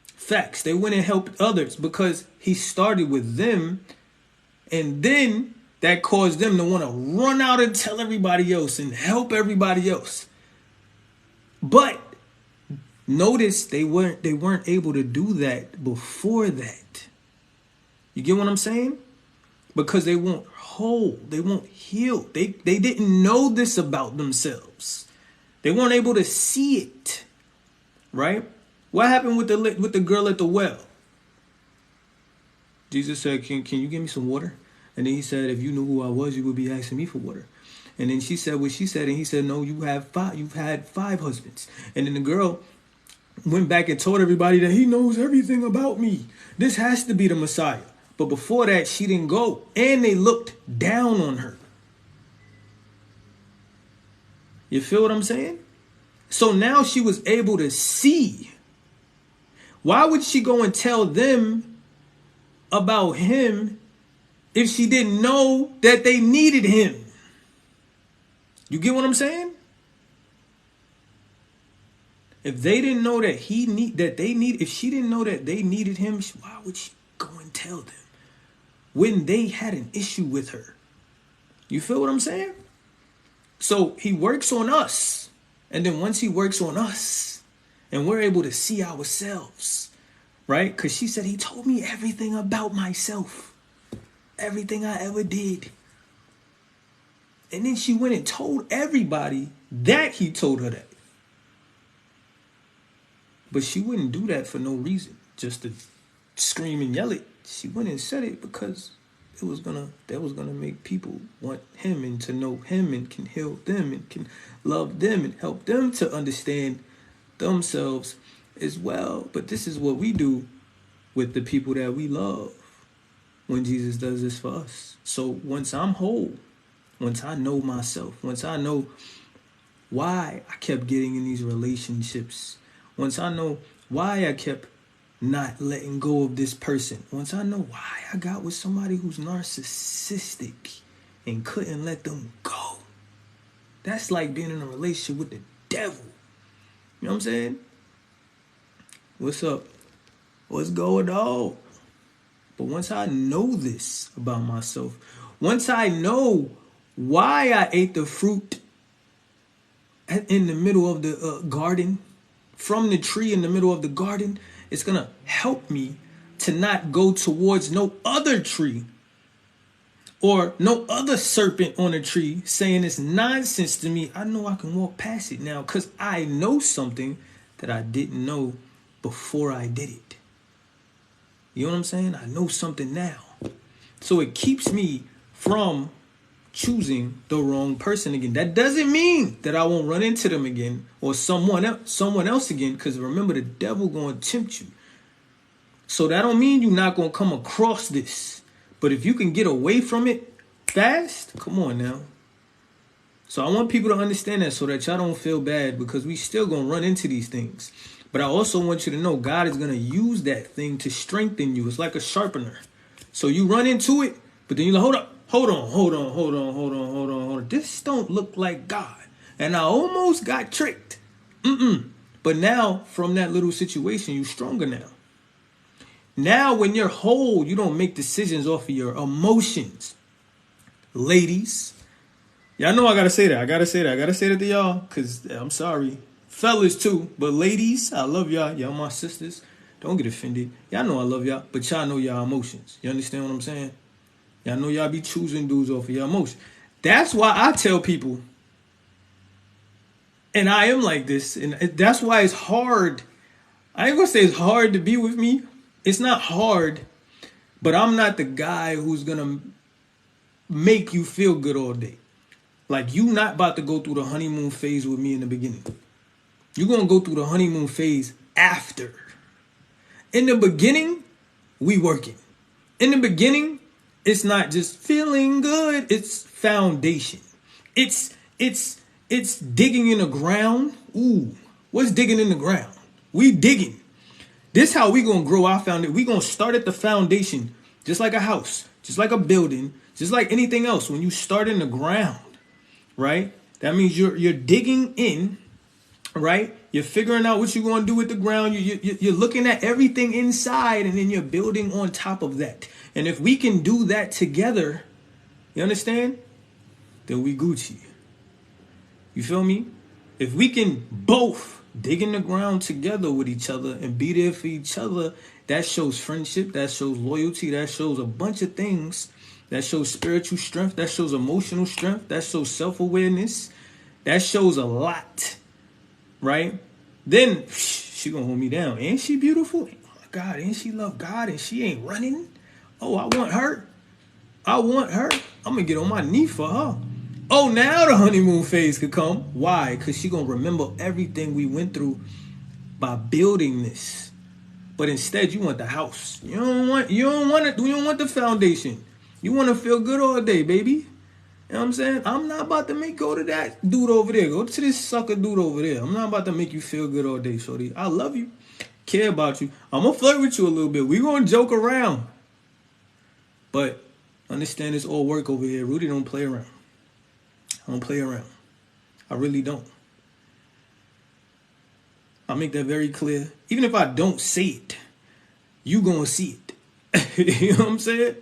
Facts. They went and helped others because he started with them. And then that caused them to want to run out and tell everybody else and help everybody else. But notice they weren't able to do that before that. You get what I'm saying? Because they weren't whole. They weren't healed. They didn't know this about themselves. They weren't able to see it. Right? What happened with the girl at the well? Jesus said, can you give me some water? And then he said, if you knew who I was, you would be asking me for water. And then she said what she said, and he said, no, you've had 5 husbands. And then the girl went back and told everybody that he knows everything about me. This has to be the Messiah. But before that, she didn't go. And they looked down on her. You feel what I'm saying? So now she was able to see. Why would she go and tell them about him if she didn't know that they needed him? You get what I'm saying? If they didn't know that if she didn't know that they needed him, why would she go and tell them when they had an issue with her? You feel what I'm saying? So he works on us. And then once he works on us and we're able to see ourselves, right? Because she said, he told me everything about myself, everything I ever did. And then she went and told everybody that he told her that. But she wouldn't do that for no reason, just to scream and yell it. She went and said it because that was gonna make people want him and to know him and can heal them and can love them and help them to understand themselves as well. But this is what we do with the people that we love when Jesus does this for us. So once I'm whole, once I know myself, once I know why I kept getting in these relationships, once I know why I kept not letting go of this person, once I know why I got with somebody who's narcissistic and couldn't let them go, that's like being in a relationship with the devil. You know what I'm saying? What's up? What's going on? But once I know this about myself, once I know why I ate the fruit in the middle of the garden, from the tree in the middle of the garden, it's going to help me to not go towards no other tree or no other serpent on a tree saying it's nonsense to me. I know I can walk past it now because I know something that I didn't know before I did it. You know what I'm saying? I know something now. So it keeps me from choosing the wrong person again. That doesn't mean that I won't run into them again or someone else again, because remember, the devil going to tempt you. So that don't mean you're not going to come across this. But if you can get away from it fast, come on now. So I want people to understand that so that y'all don't feel bad, because we still going to run into these things. But I also want you to know God is going to use that thing to strengthen you. It's like a sharpener. So you run into it, but then you're like, hold on. This don't look like God. And I almost got tricked. But now from that little situation, you're stronger now. Now when you're whole, you don't make decisions off of your emotions. Ladies, y'all know I got to say that. I got to say that to y'all, because I'm sorry. Fellas too, but ladies, I love y'all. Y'all my sisters. Don't get offended. Y'all know I love y'all, but y'all know y'all emotions. You understand what I'm saying? Y'all know y'all be choosing dudes off of your emotion. That's why I tell people, and I am like this, and that's why it's hard. I ain't gonna say it's hard to be with me. It's not hard, but I'm not the guy who's gonna make you feel good all day. Like, you not about to go through the honeymoon phase with me in the beginning. You're gonna go through the honeymoon phase after. In the beginning, we working. In the beginning, it's not just feeling good, it's foundation. It's digging in the ground. Ooh, what's digging in the ground? We digging. This how we gonna grow our foundation. We gonna start at the foundation, just like a house, just like a building, just like anything else. When you start in the ground, right? That means you're digging in, right? You're figuring out what you're gonna do with the ground. You're looking at everything inside, and then you're building on top of that. And if we can do that together, you understand? Then we Gucci. You feel me? If we can both dig in the ground together with each other and be there for each other, that shows friendship, that shows loyalty, that shows a bunch of things. That shows spiritual strength, that shows emotional strength, that shows self-awareness, that shows a lot, right? Then she gonna hold me down. Ain't she beautiful? Oh my God, ain't she love God and she ain't running? Oh, I want her. I'm gonna get on my knee for her. Oh, now the honeymoon phase could come. Why? Because she gonna remember everything we went through by building this. But instead, you want the house. You don't want the foundation. You want to feel good all day, baby. You know what I'm saying? I'm not about to go to that dude over there. Go to this sucker dude over there. I'm not about to make you feel good all day, shorty. I love you. Care about you. I'm going to flirt with you a little bit. We're going to joke around. But understand it's all work over here. Rudy don't play around. I don't play around. I really don't. I'll make that very clear. Even if I don't say it, you going to see it. You know what I'm saying?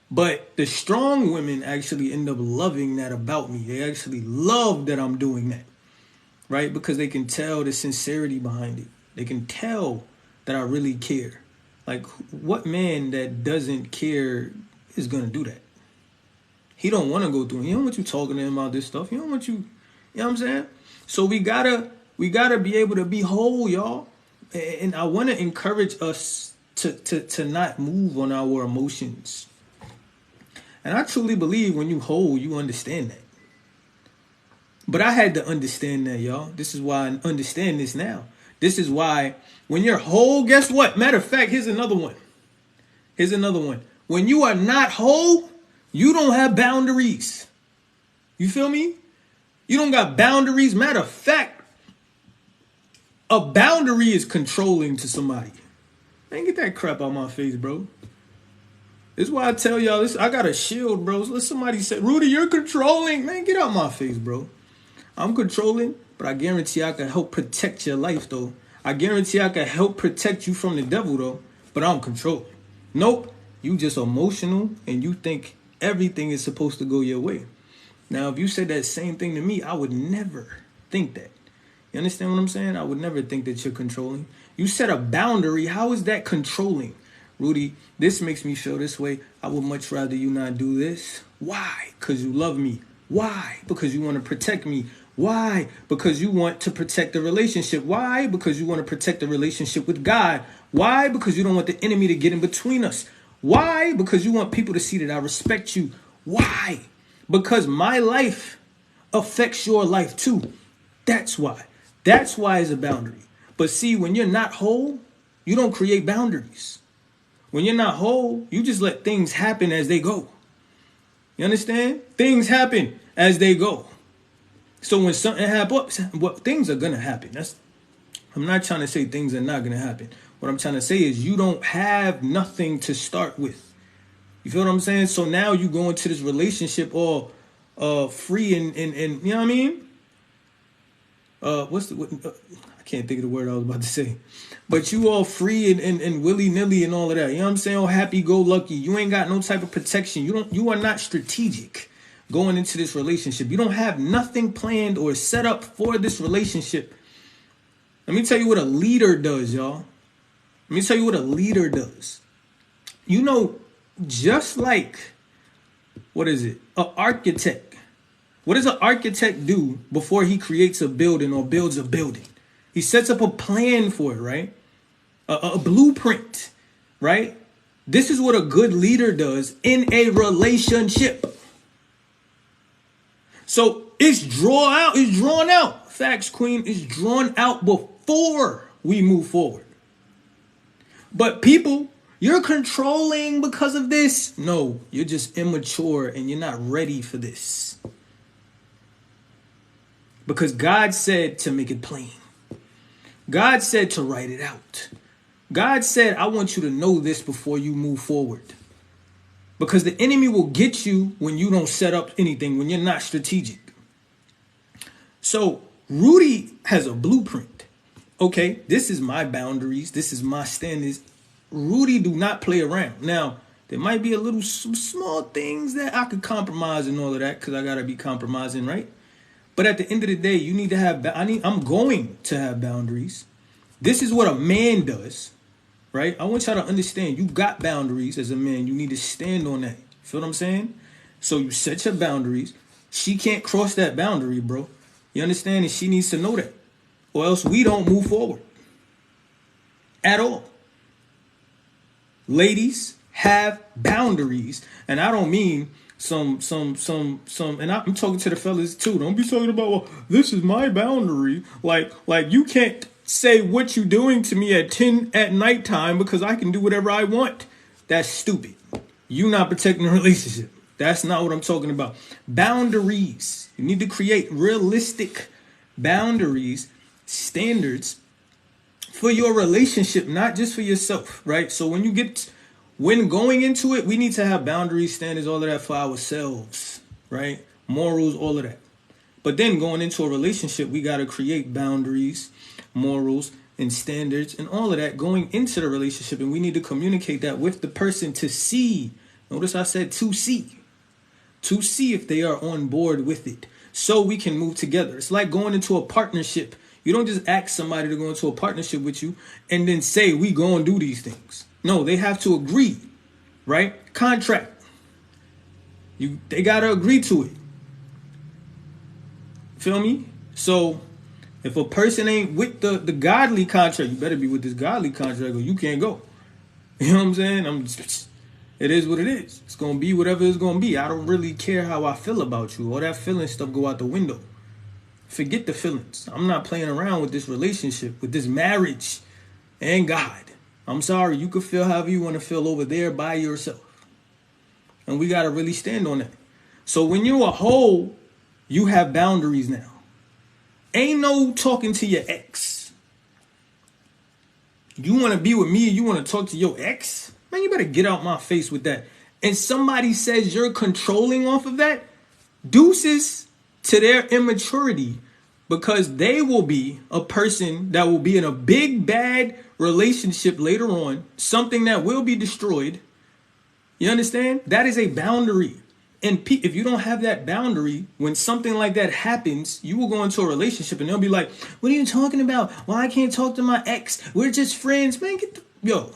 But the strong women actually end up loving that about me. They actually love that I'm doing that, right? Because they can tell the sincerity behind it. They can tell that I really care. Like, what man that doesn't care is going to do that? He don't want to go through it. He don't want you talking to him about this stuff. He don't want you, you know what I'm saying? So we gotta be able to be whole, y'all. And I want to encourage us to not move on our emotions. And I truly believe when you whole, you understand that. But I had to understand that, y'all. This is why I understand this now. This is why when you're whole, guess what? Matter of fact, here's another one. When you are not whole, you don't have boundaries. You feel me? You don't got boundaries. Matter of fact, a boundary is controlling to somebody. Man, get that crap out my face, bro. This is why I tell y'all this. I got a shield, bro. Let somebody say, Rudy, you're controlling. Man, get out my face, bro. I'm controlling, but I guarantee I can help protect your life, though. I guarantee I can help protect you from the devil, though. But I'm controlling. Nope. You just emotional and you think everything is supposed to go your way. Now, if you said that same thing to me, I would never think that. You understand what I'm saying? I would never think that you're controlling. You set a boundary. How is that controlling? Rudy, this makes me feel this way. I would much rather you not do this. Why? Because you love me. Why? Because you want to protect me. Why? Because you want to protect the relationship. Why? Because you want to protect the relationship with God. Why? Because you don't want the enemy to get in between us. Why? Because you want people to see that I respect you. Why? Because my life affects your life too. That's why. That's why it's a boundary. But see, when you're not whole, you don't create boundaries. When you're not whole, you just let things happen as they go. You understand? Things happen as they go. So when something happens, things are going to happen. I'm not trying to say things are not going to happen. What I'm trying to say is you don't have nothing to start with. You feel what I'm saying? So now you go into this relationship all free and you know what I mean? I can't think of the word I was about to say. But you all free and willy-nilly and all of that. You know what I'm saying? All happy-go-lucky. You ain't got no type of protection. You are not strategic going into this relationship. You don't have nothing planned or set up for this relationship. Let me tell you what a leader does, y'all. Let me tell you what a leader does. You know, just like what is it? An architect. What does an architect do before he creates a building or builds a building? He sets up a plan for it, right? A blueprint, right? This is what a good leader does in a relationship. So it's drawn out. Facts, Queen, it's drawn out before we move forward. But people, you're controlling because of this. No, you're just immature and you're not ready for this. Because God said to make it plain. God said to write it out. God said, I want you to know this before you move forward. Because the enemy will get you when you don't set up anything, when you're not strategic. So Rudy has a blueprint. Okay, this is my boundaries. This is my standards. Rudy do not play around. Now, there might be some small things that I could compromise and all of that because I got to be compromising, right? But at the end of the day, you need to have, I'm going to have boundaries. This is what a man does, right? I want y'all to understand you got boundaries as a man. You need to stand on that. Feel what I'm saying? So you set your boundaries. She can't cross that boundary, bro. You understand? And she needs to know that. Or else we don't move forward. At all. Ladies, have boundaries. And I don't mean some, and I'm talking to the fellas too. Don't be talking about, well, this is my boundary. Like you can't say what you're doing to me at 10 at nighttime because I can do whatever I want. That's stupid. You not protecting the relationship. That's not what I'm talking about. Boundaries. You need to create realistic boundaries, standards for your relationship, not just for yourself, right? So when going into it, we need to have boundaries, standards, all of that for ourselves, right? Morals, all of that. But then going into a relationship, we got to create boundaries, morals, and standards, and all of that going into the relationship. And we need to communicate that with the person to see. Notice I said to see if they are on board with it so we can move together. It's like going into a partnership. You don't just ask somebody to go into a partnership with you and then say, we go and do these things. No, they have to agree, right? Contract. They got to agree to it. Feel me? So if a person ain't with the godly contract, you better be with this godly contract or you can't go. You know what I'm saying? It is what it is. It's going to be whatever it's going to be. I don't really care how I feel about you. All that feeling stuff go out the window. Forget the feelings. I'm not playing around with this relationship, with this marriage and God. I'm sorry. You can feel however you want to feel over there by yourself. And we got to really stand on that. So when you're a whole, you have boundaries now. Ain't no talking to your ex. You want to be with me and you want to talk to your ex? Man, you better get out my face with that. And somebody says you're controlling off of that, deuces to their immaturity, because they will be a person that will be in a big, bad relationship later on, something that will be destroyed. You understand? That is a boundary. And if you don't have that boundary, when something like that happens, you will go into a relationship and they'll be like, what are you talking about? Why I can't talk to my ex? We're just friends. Man, yo.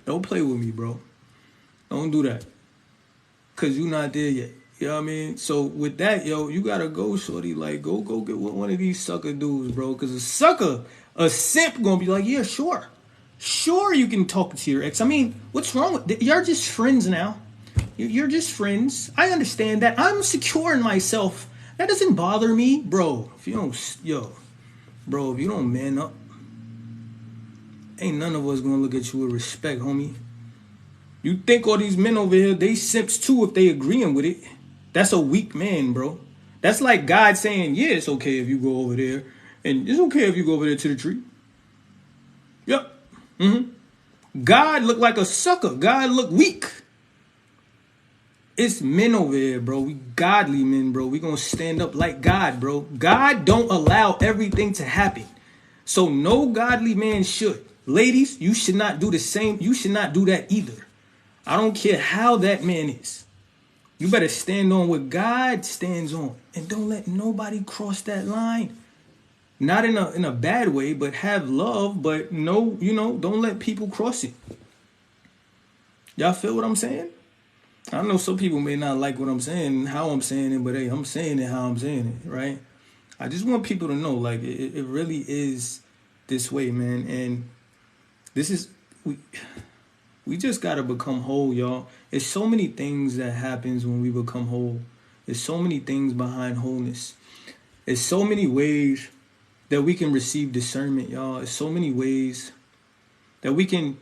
Don't play with me, bro. Don't do that. Because you're not there yet. You know what I mean? So with that, you got to go, shorty. Like, go get with one of these sucker dudes, bro. Because a simp going to be like, yeah, sure. Sure, you can talk to your ex. I mean, what's wrong with that? You're just friends now. You're just friends. I understand that. I'm secure in myself. That doesn't bother me, bro. If you don't man up, ain't none of us gonna look at you with respect, homie. You think all these men over here, they simps too if they agreeing with it. That's a weak man, bro. That's like God saying, yeah, it's okay if you go over there. And it's okay if you go over there to the tree. Yep. God looked like a sucker. God looked weak. It's men over here, bro. We godly men, bro. We gonna stand up like God, bro. God don't allow everything to happen. So no godly man should. Ladies, you should not do the same. You should not do that either. I don't care how that man is. You better stand on what God stands on. And don't let nobody cross that line. Not in a bad way, but have love. But no, don't let people cross it. Y'all feel what I'm saying? I know some people may not like what I'm saying and how I'm saying it, but hey, I'm saying it how I'm saying it, right? I just want people to know, like, it really is this way, man. And this is, we just got to become whole, y'all. There's so many things that happens when we become whole. There's so many things behind wholeness. There's so many ways that we can receive discernment, y'all. There's so many ways that we can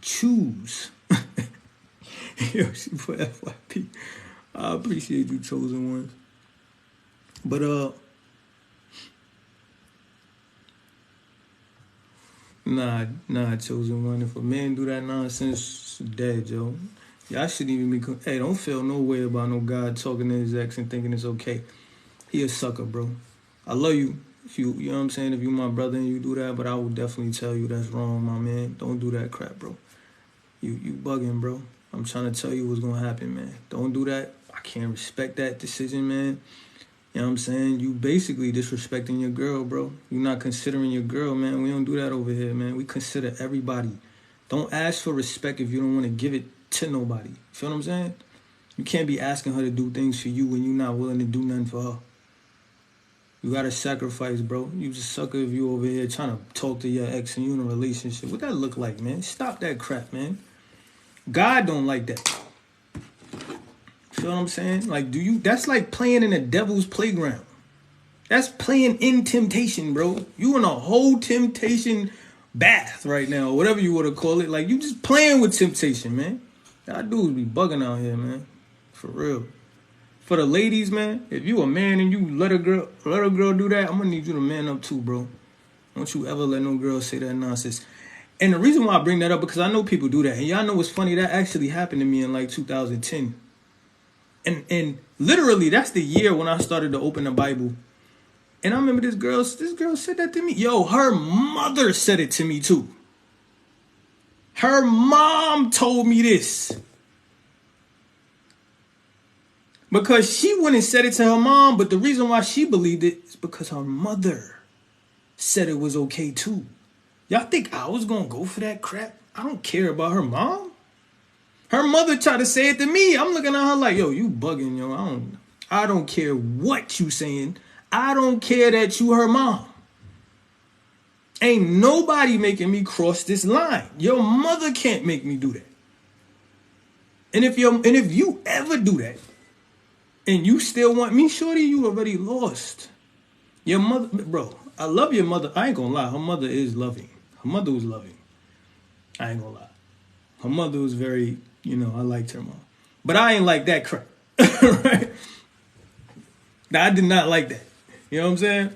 choose. Yo, she put FYP. I appreciate you, chosen ones. But nah, chosen one. If a man do that nonsense, dead, yo. Y'all shouldn't even be. Hey, don't feel no way about no God talking to his ex and thinking it's okay. He a sucker, bro. I love you. If you know what I'm saying. If you my brother and you do that, but I will definitely tell you that's wrong, my man. Don't do that crap, bro. You bugging, bro. I'm trying to tell you what's gonna happen, man. Don't do that. I can't respect that decision, man. You know what I'm saying? You basically disrespecting your girl, bro. You're not considering your girl, man. We don't do that over here, man. We consider everybody. Don't ask for respect if you don't want to give it to nobody. You feel what I'm saying? You can't be asking her to do things for you when you're not willing to do nothing for her. You gotta sacrifice, bro. You just sucker if you over here trying to talk to your ex and you in a relationship. What that look like, man? Stop that crap, man. God don't like that. Feel what I'm saying? Like, that's like playing in a devil's playground. That's playing in temptation, bro. You in a whole temptation bath right now, whatever you want to call it. Like, you just playing with temptation, man. Y'all dudes be bugging out here, man. For real. For the ladies, man, if you a man and you let a girl do that, I'm gonna need you to man up too, bro. Don't you ever let no girl say that nonsense. And the reason why I bring that up, because I know people do that. And y'all know what's funny? That actually happened to me in like 2010. And literally, that's the year when I started to open the Bible. And I remember this girl said that to me. Yo, her mother said it to me too. Her mom told me this. Because she went and said it to her mom, but the reason why she believed it is because her mother said it was okay too. Y'all think I was gonna go for that crap? I don't care about her mom. Her mother tried to say it to me. I'm looking at her like, yo, you bugging, yo. I don't care what you saying. I don't care that you her mom. Ain't nobody making me cross this line. Your mother can't make me do that. And if you ever do that, and you still want me, shorty, you already lost. Your mother, bro, I love your mother. I ain't gonna lie. Her mother is loving. Her mother was loving. I ain't gonna lie. Her mother was very, I liked her mom. But I ain't like that crap. Right? I did not like that. You know what I'm saying?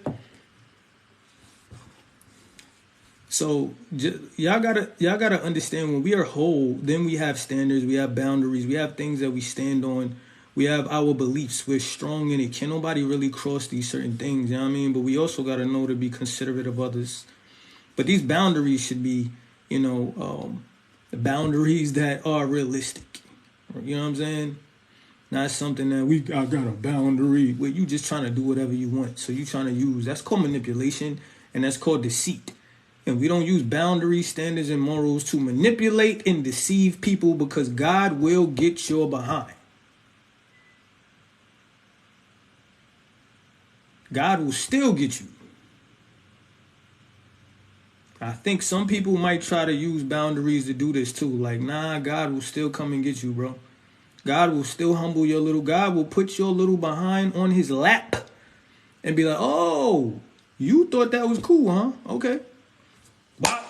So y'all gotta understand, when we are whole, then we have standards, we have boundaries, we have things that we stand on, we have our beliefs, we're strong in it. Can nobody really cross these certain things, you know what I mean? But we also gotta know to be considerate of others. But these boundaries should be, boundaries that are realistic. You know what I'm saying? Not something that I got a boundary where you just trying to do whatever you want. So you trying to use, that's called manipulation, and that's called deceit. And we don't use boundaries, standards, and morals to manipulate and deceive people, because God will get your behind. God will still get you. I think some people might try to use boundaries to do this too. Like, nah, God will still come and get you, bro. God will still humble your little, God will put your little behind on his lap and be like, oh, you thought that was cool, huh? Okay. Wow.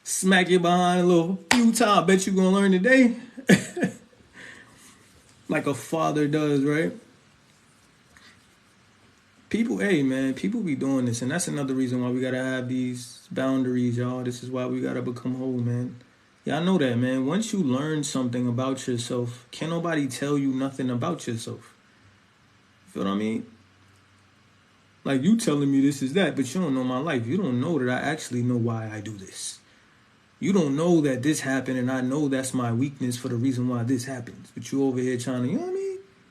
Smack you behind a little few times. Bet you gonna learn today. Like a father does, right? People be doing this, and that's another reason why we gotta have these boundaries, y'all. This is why we gotta become whole, man. Y'all know that, man. Once you learn something about yourself, can't nobody tell you nothing about yourself. You feel what I mean? Like, you telling me this is that, but you don't know my life. You don't know that I actually know why I do this. You don't know that this happened, and I know that's my weakness for the reason why this happens. But you over here trying to, you know what I mean?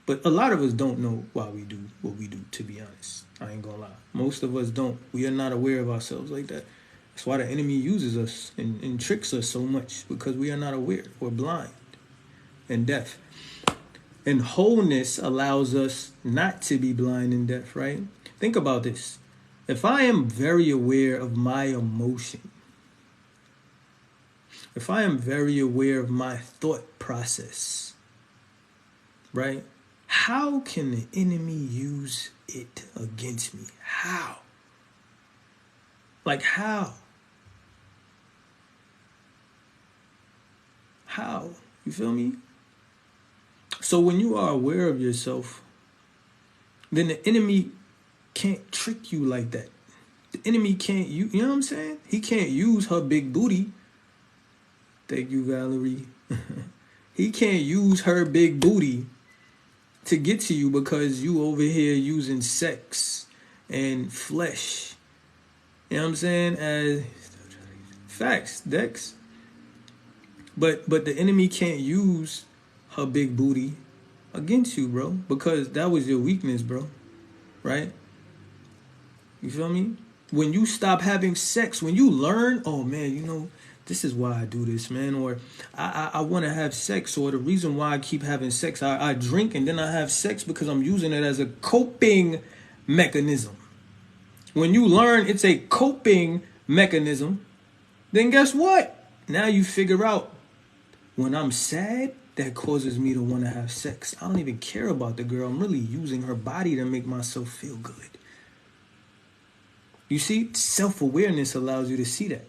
But a lot of us don't know why we do what we do, to be honest. I ain't gonna lie. Most of us don't. We are not aware of ourselves like that. That's why the enemy uses us and tricks us so much, because we are not aware. We're blind and deaf. And wholeness allows us not to be blind and deaf, right? Think about this. If I am very aware of my emotion, if I am very aware of my thought process, right? How can the enemy use it against me? How? Like how? How? You feel me? So when you are aware of yourself, then the enemy can't trick you like that. The enemy can't, you know what I'm saying? He can't use her big booty. Thank you, Valerie. He can't use her big booty to get to you because you over here using sex and flesh. You know what I'm saying? As facts, Dex. But the enemy can't use her big booty against you, bro, because that was your weakness, bro. Right? You feel me? When you stop having sex, when you learn, oh man, you know, this is why I do this, man, or I want to have sex, or the reason why I keep having sex, I drink and then I have sex because I'm using it as a coping mechanism. When you learn it's a coping mechanism, then guess what? Now you figure out, when I'm sad, that causes me to want to have sex. I don't even care about the girl. I'm really using her body to make myself feel good. You see, self-awareness allows you to see that.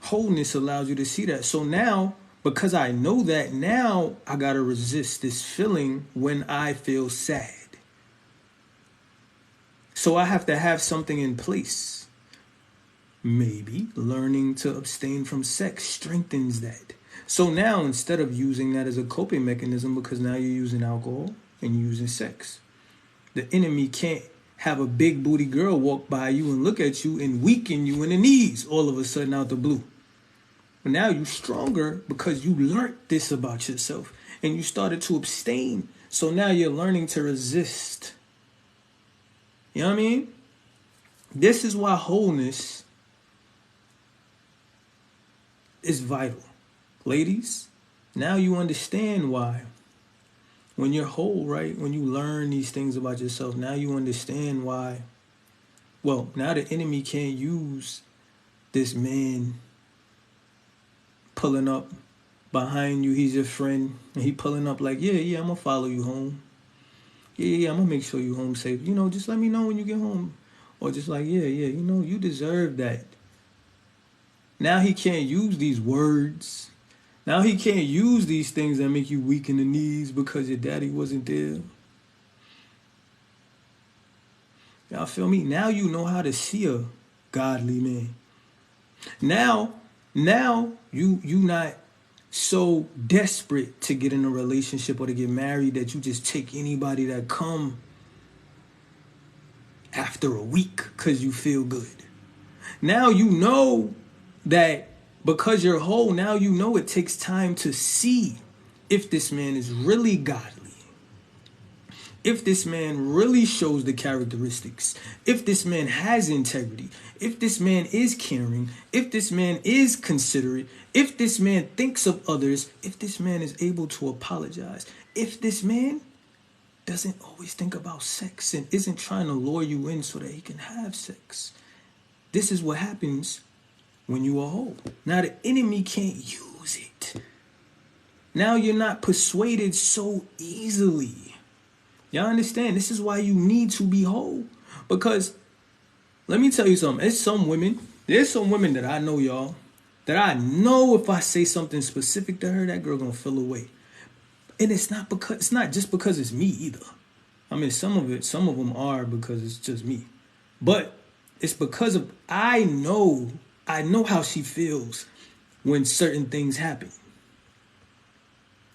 Wholeness allows you to see that. So now, because I know that, now I got to resist this feeling when I feel sad. So I have to have something in place. Maybe learning to abstain from sex strengthens that. So now, instead of using that as a coping mechanism, because now you're using alcohol and you're using sex, the enemy can't have a big booty girl walk by you and look at you and weaken you in the knees all of a sudden out the blue. But now you're stronger because you learned this about yourself and you started to abstain. So now you're learning to resist. You know what I mean? This is why wholeness is vital. Ladies, now you understand why. When you're whole, right? When you learn these things about yourself, now you understand why. Well, now the enemy can't use this man pulling up behind you. He's your friend. And he pulling up like, yeah, I'm going to follow you home. Yeah, I'm going to make sure you home safe. You know, just let me know when you get home. Or just like, yeah, you know, you deserve that. Now he can't use these words. Now he can't use these things that make you weak in the knees because your daddy wasn't there. Y'all feel me? Now you know how to see a godly man. Now you not so desperate to get in a relationship or to get married that you just take anybody that come after a week because you feel good. Now you know that because you're whole, now you know it takes time to see if this man is really godly. If this man really shows the characteristics. If this man has integrity. If this man is caring. If this man is considerate. If this man thinks of others. If this man is able to apologize. If this man doesn't always think about sex and isn't trying to lure you in so that he can have sex. This is what happens when you are whole. Now the enemy can't use it. Now you're not persuaded so easily. Y'all understand? This is why you need to be whole. Because let me tell you something. There's some women that I know, y'all, that I know if I say something specific to her, that girl gonna feel away. And it's not just because it's me either. I mean, some of them are because it's just me. But it's because of I know how she feels when certain things happen.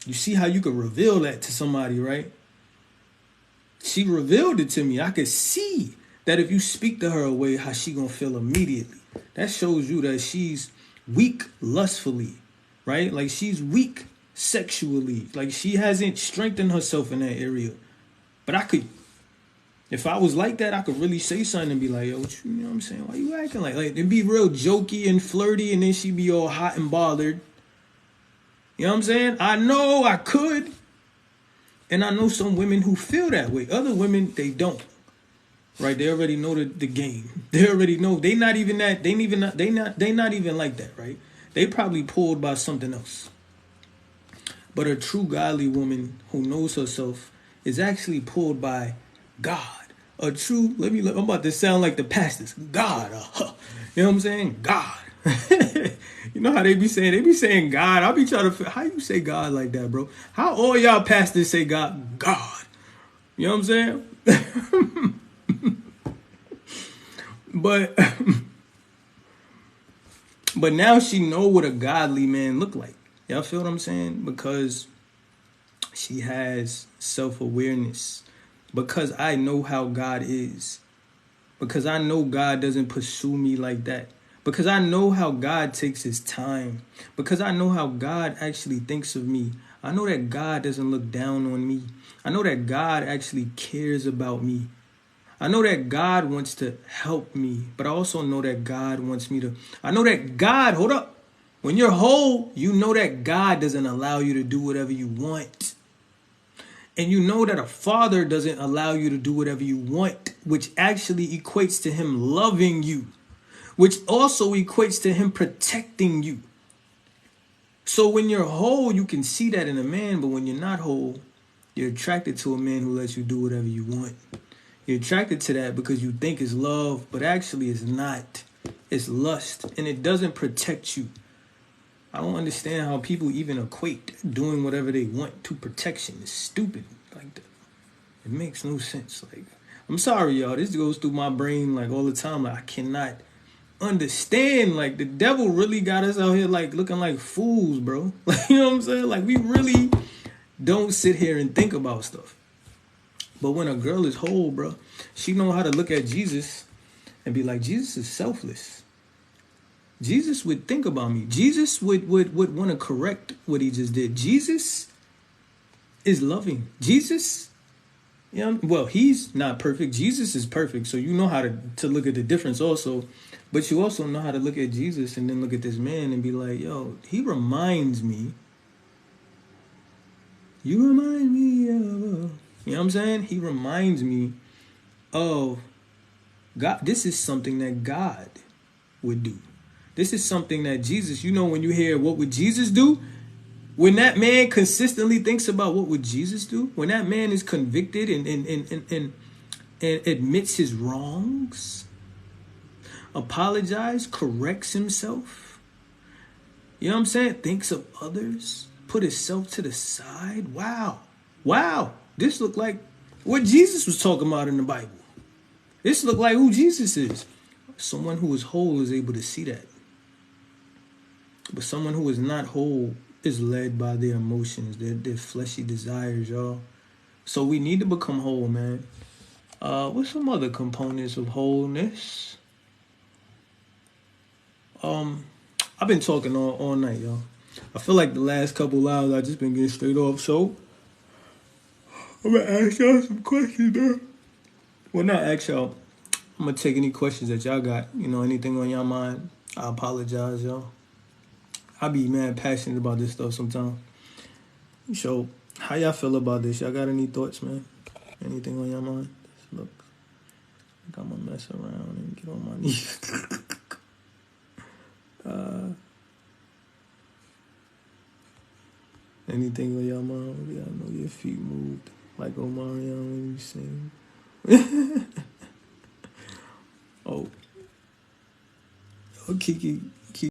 You see how you could reveal that to somebody, right? She revealed it to me. I could see that if you speak to her away, how she gonna feel immediately. That shows you that she's weak lustfully, right? Like she's weak sexually. Like she hasn't strengthened herself in that area. But I could If I was like that, I could really say something and be like, yo, what you know what I'm saying? Why you acting like it'd be real jokey and flirty, and then she'd be all hot and bothered. You know what I'm saying? I know I could. And I know some women who feel that way. Other women, they don't. Right? They already know the game. They already know. They not even that. They not even like that, right? They probably pulled by something else. But a true godly woman who knows herself is actually pulled by God. A true, I'm about to sound like the pastors. God. You know what I'm saying? God. You know how they be saying? They be saying God. I'll be trying to, how you say God like that, bro? How all y'all pastors say God? God. You know what I'm saying? But but now she know what a godly man look like. Y'all feel what I'm saying? Because she has self-awareness. Because I know how God is. Because I know God doesn't pursue me like that. Because I know how God takes his time. Because I know how God actually thinks of me. I know that God doesn't look down on me. I know that God actually cares about me. I know that God wants to help me. But I also know that God wants me to. I know that God, hold up. When you're whole, you know that God doesn't allow you to do whatever you want. And you know that a father doesn't allow you to do whatever you want, which actually equates to him loving you, which also equates to him protecting you. So when you're whole, you can see that in a man, but when you're not whole, you're attracted to a man who lets you do whatever you want. You're attracted to that because you think it's love, but actually it's not. It's lust, and it doesn't protect you. I don't understand how people even equate doing whatever they want to protection. It's stupid. Like, it makes no sense. Like, I'm sorry, y'all. This goes through my brain like all the time. Like, I cannot understand. Like, the devil really got us out here like looking like fools, bro. Like, you know what I'm saying? Like, we really don't sit here and think about stuff. But when a girl is whole, bro, she know how to look at Jesus and be like, Jesus is selfless. Jesus would think about me. Jesus would want to correct what he just did. Jesus is loving. Jesus, you know, well, he's not perfect. Jesus is perfect. So you know how to look at the difference also. But you also know how to look at Jesus and then look at this man and be like, yo, he reminds me. You remind me of, you know what I'm saying? He reminds me of God. This is something that God would do. This is something that Jesus, you know, when you hear what would Jesus do? When that man consistently thinks about what would Jesus do, when that man is convicted and admits his wrongs, apologizes, corrects himself, you know what I'm saying? Thinks of others, put himself to the side. Wow. Wow. This looked like what Jesus was talking about in the Bible. This looked like who Jesus is. Someone who is whole is able to see that. But someone who is not whole is led by their emotions, their fleshy desires, y'all. So we need to become whole, man. What's some other components of wholeness? I've been talking all night, y'all. I feel like the last couple hours I just been getting straight off. So I'm gonna ask y'all some questions, man. Well, not ask y'all. I'm gonna take any questions that y'all got. You know, anything on y'all mind. I apologize, y'all. I be mad passionate about this stuff sometimes. So, how y'all feel about this? Y'all got any thoughts, man? Anything on your mind? Look, I think I'm gonna mess around and get on my knees. Anything on your mind? Y'all know your feet moved like Omarion when you sing. Oh, Kiki.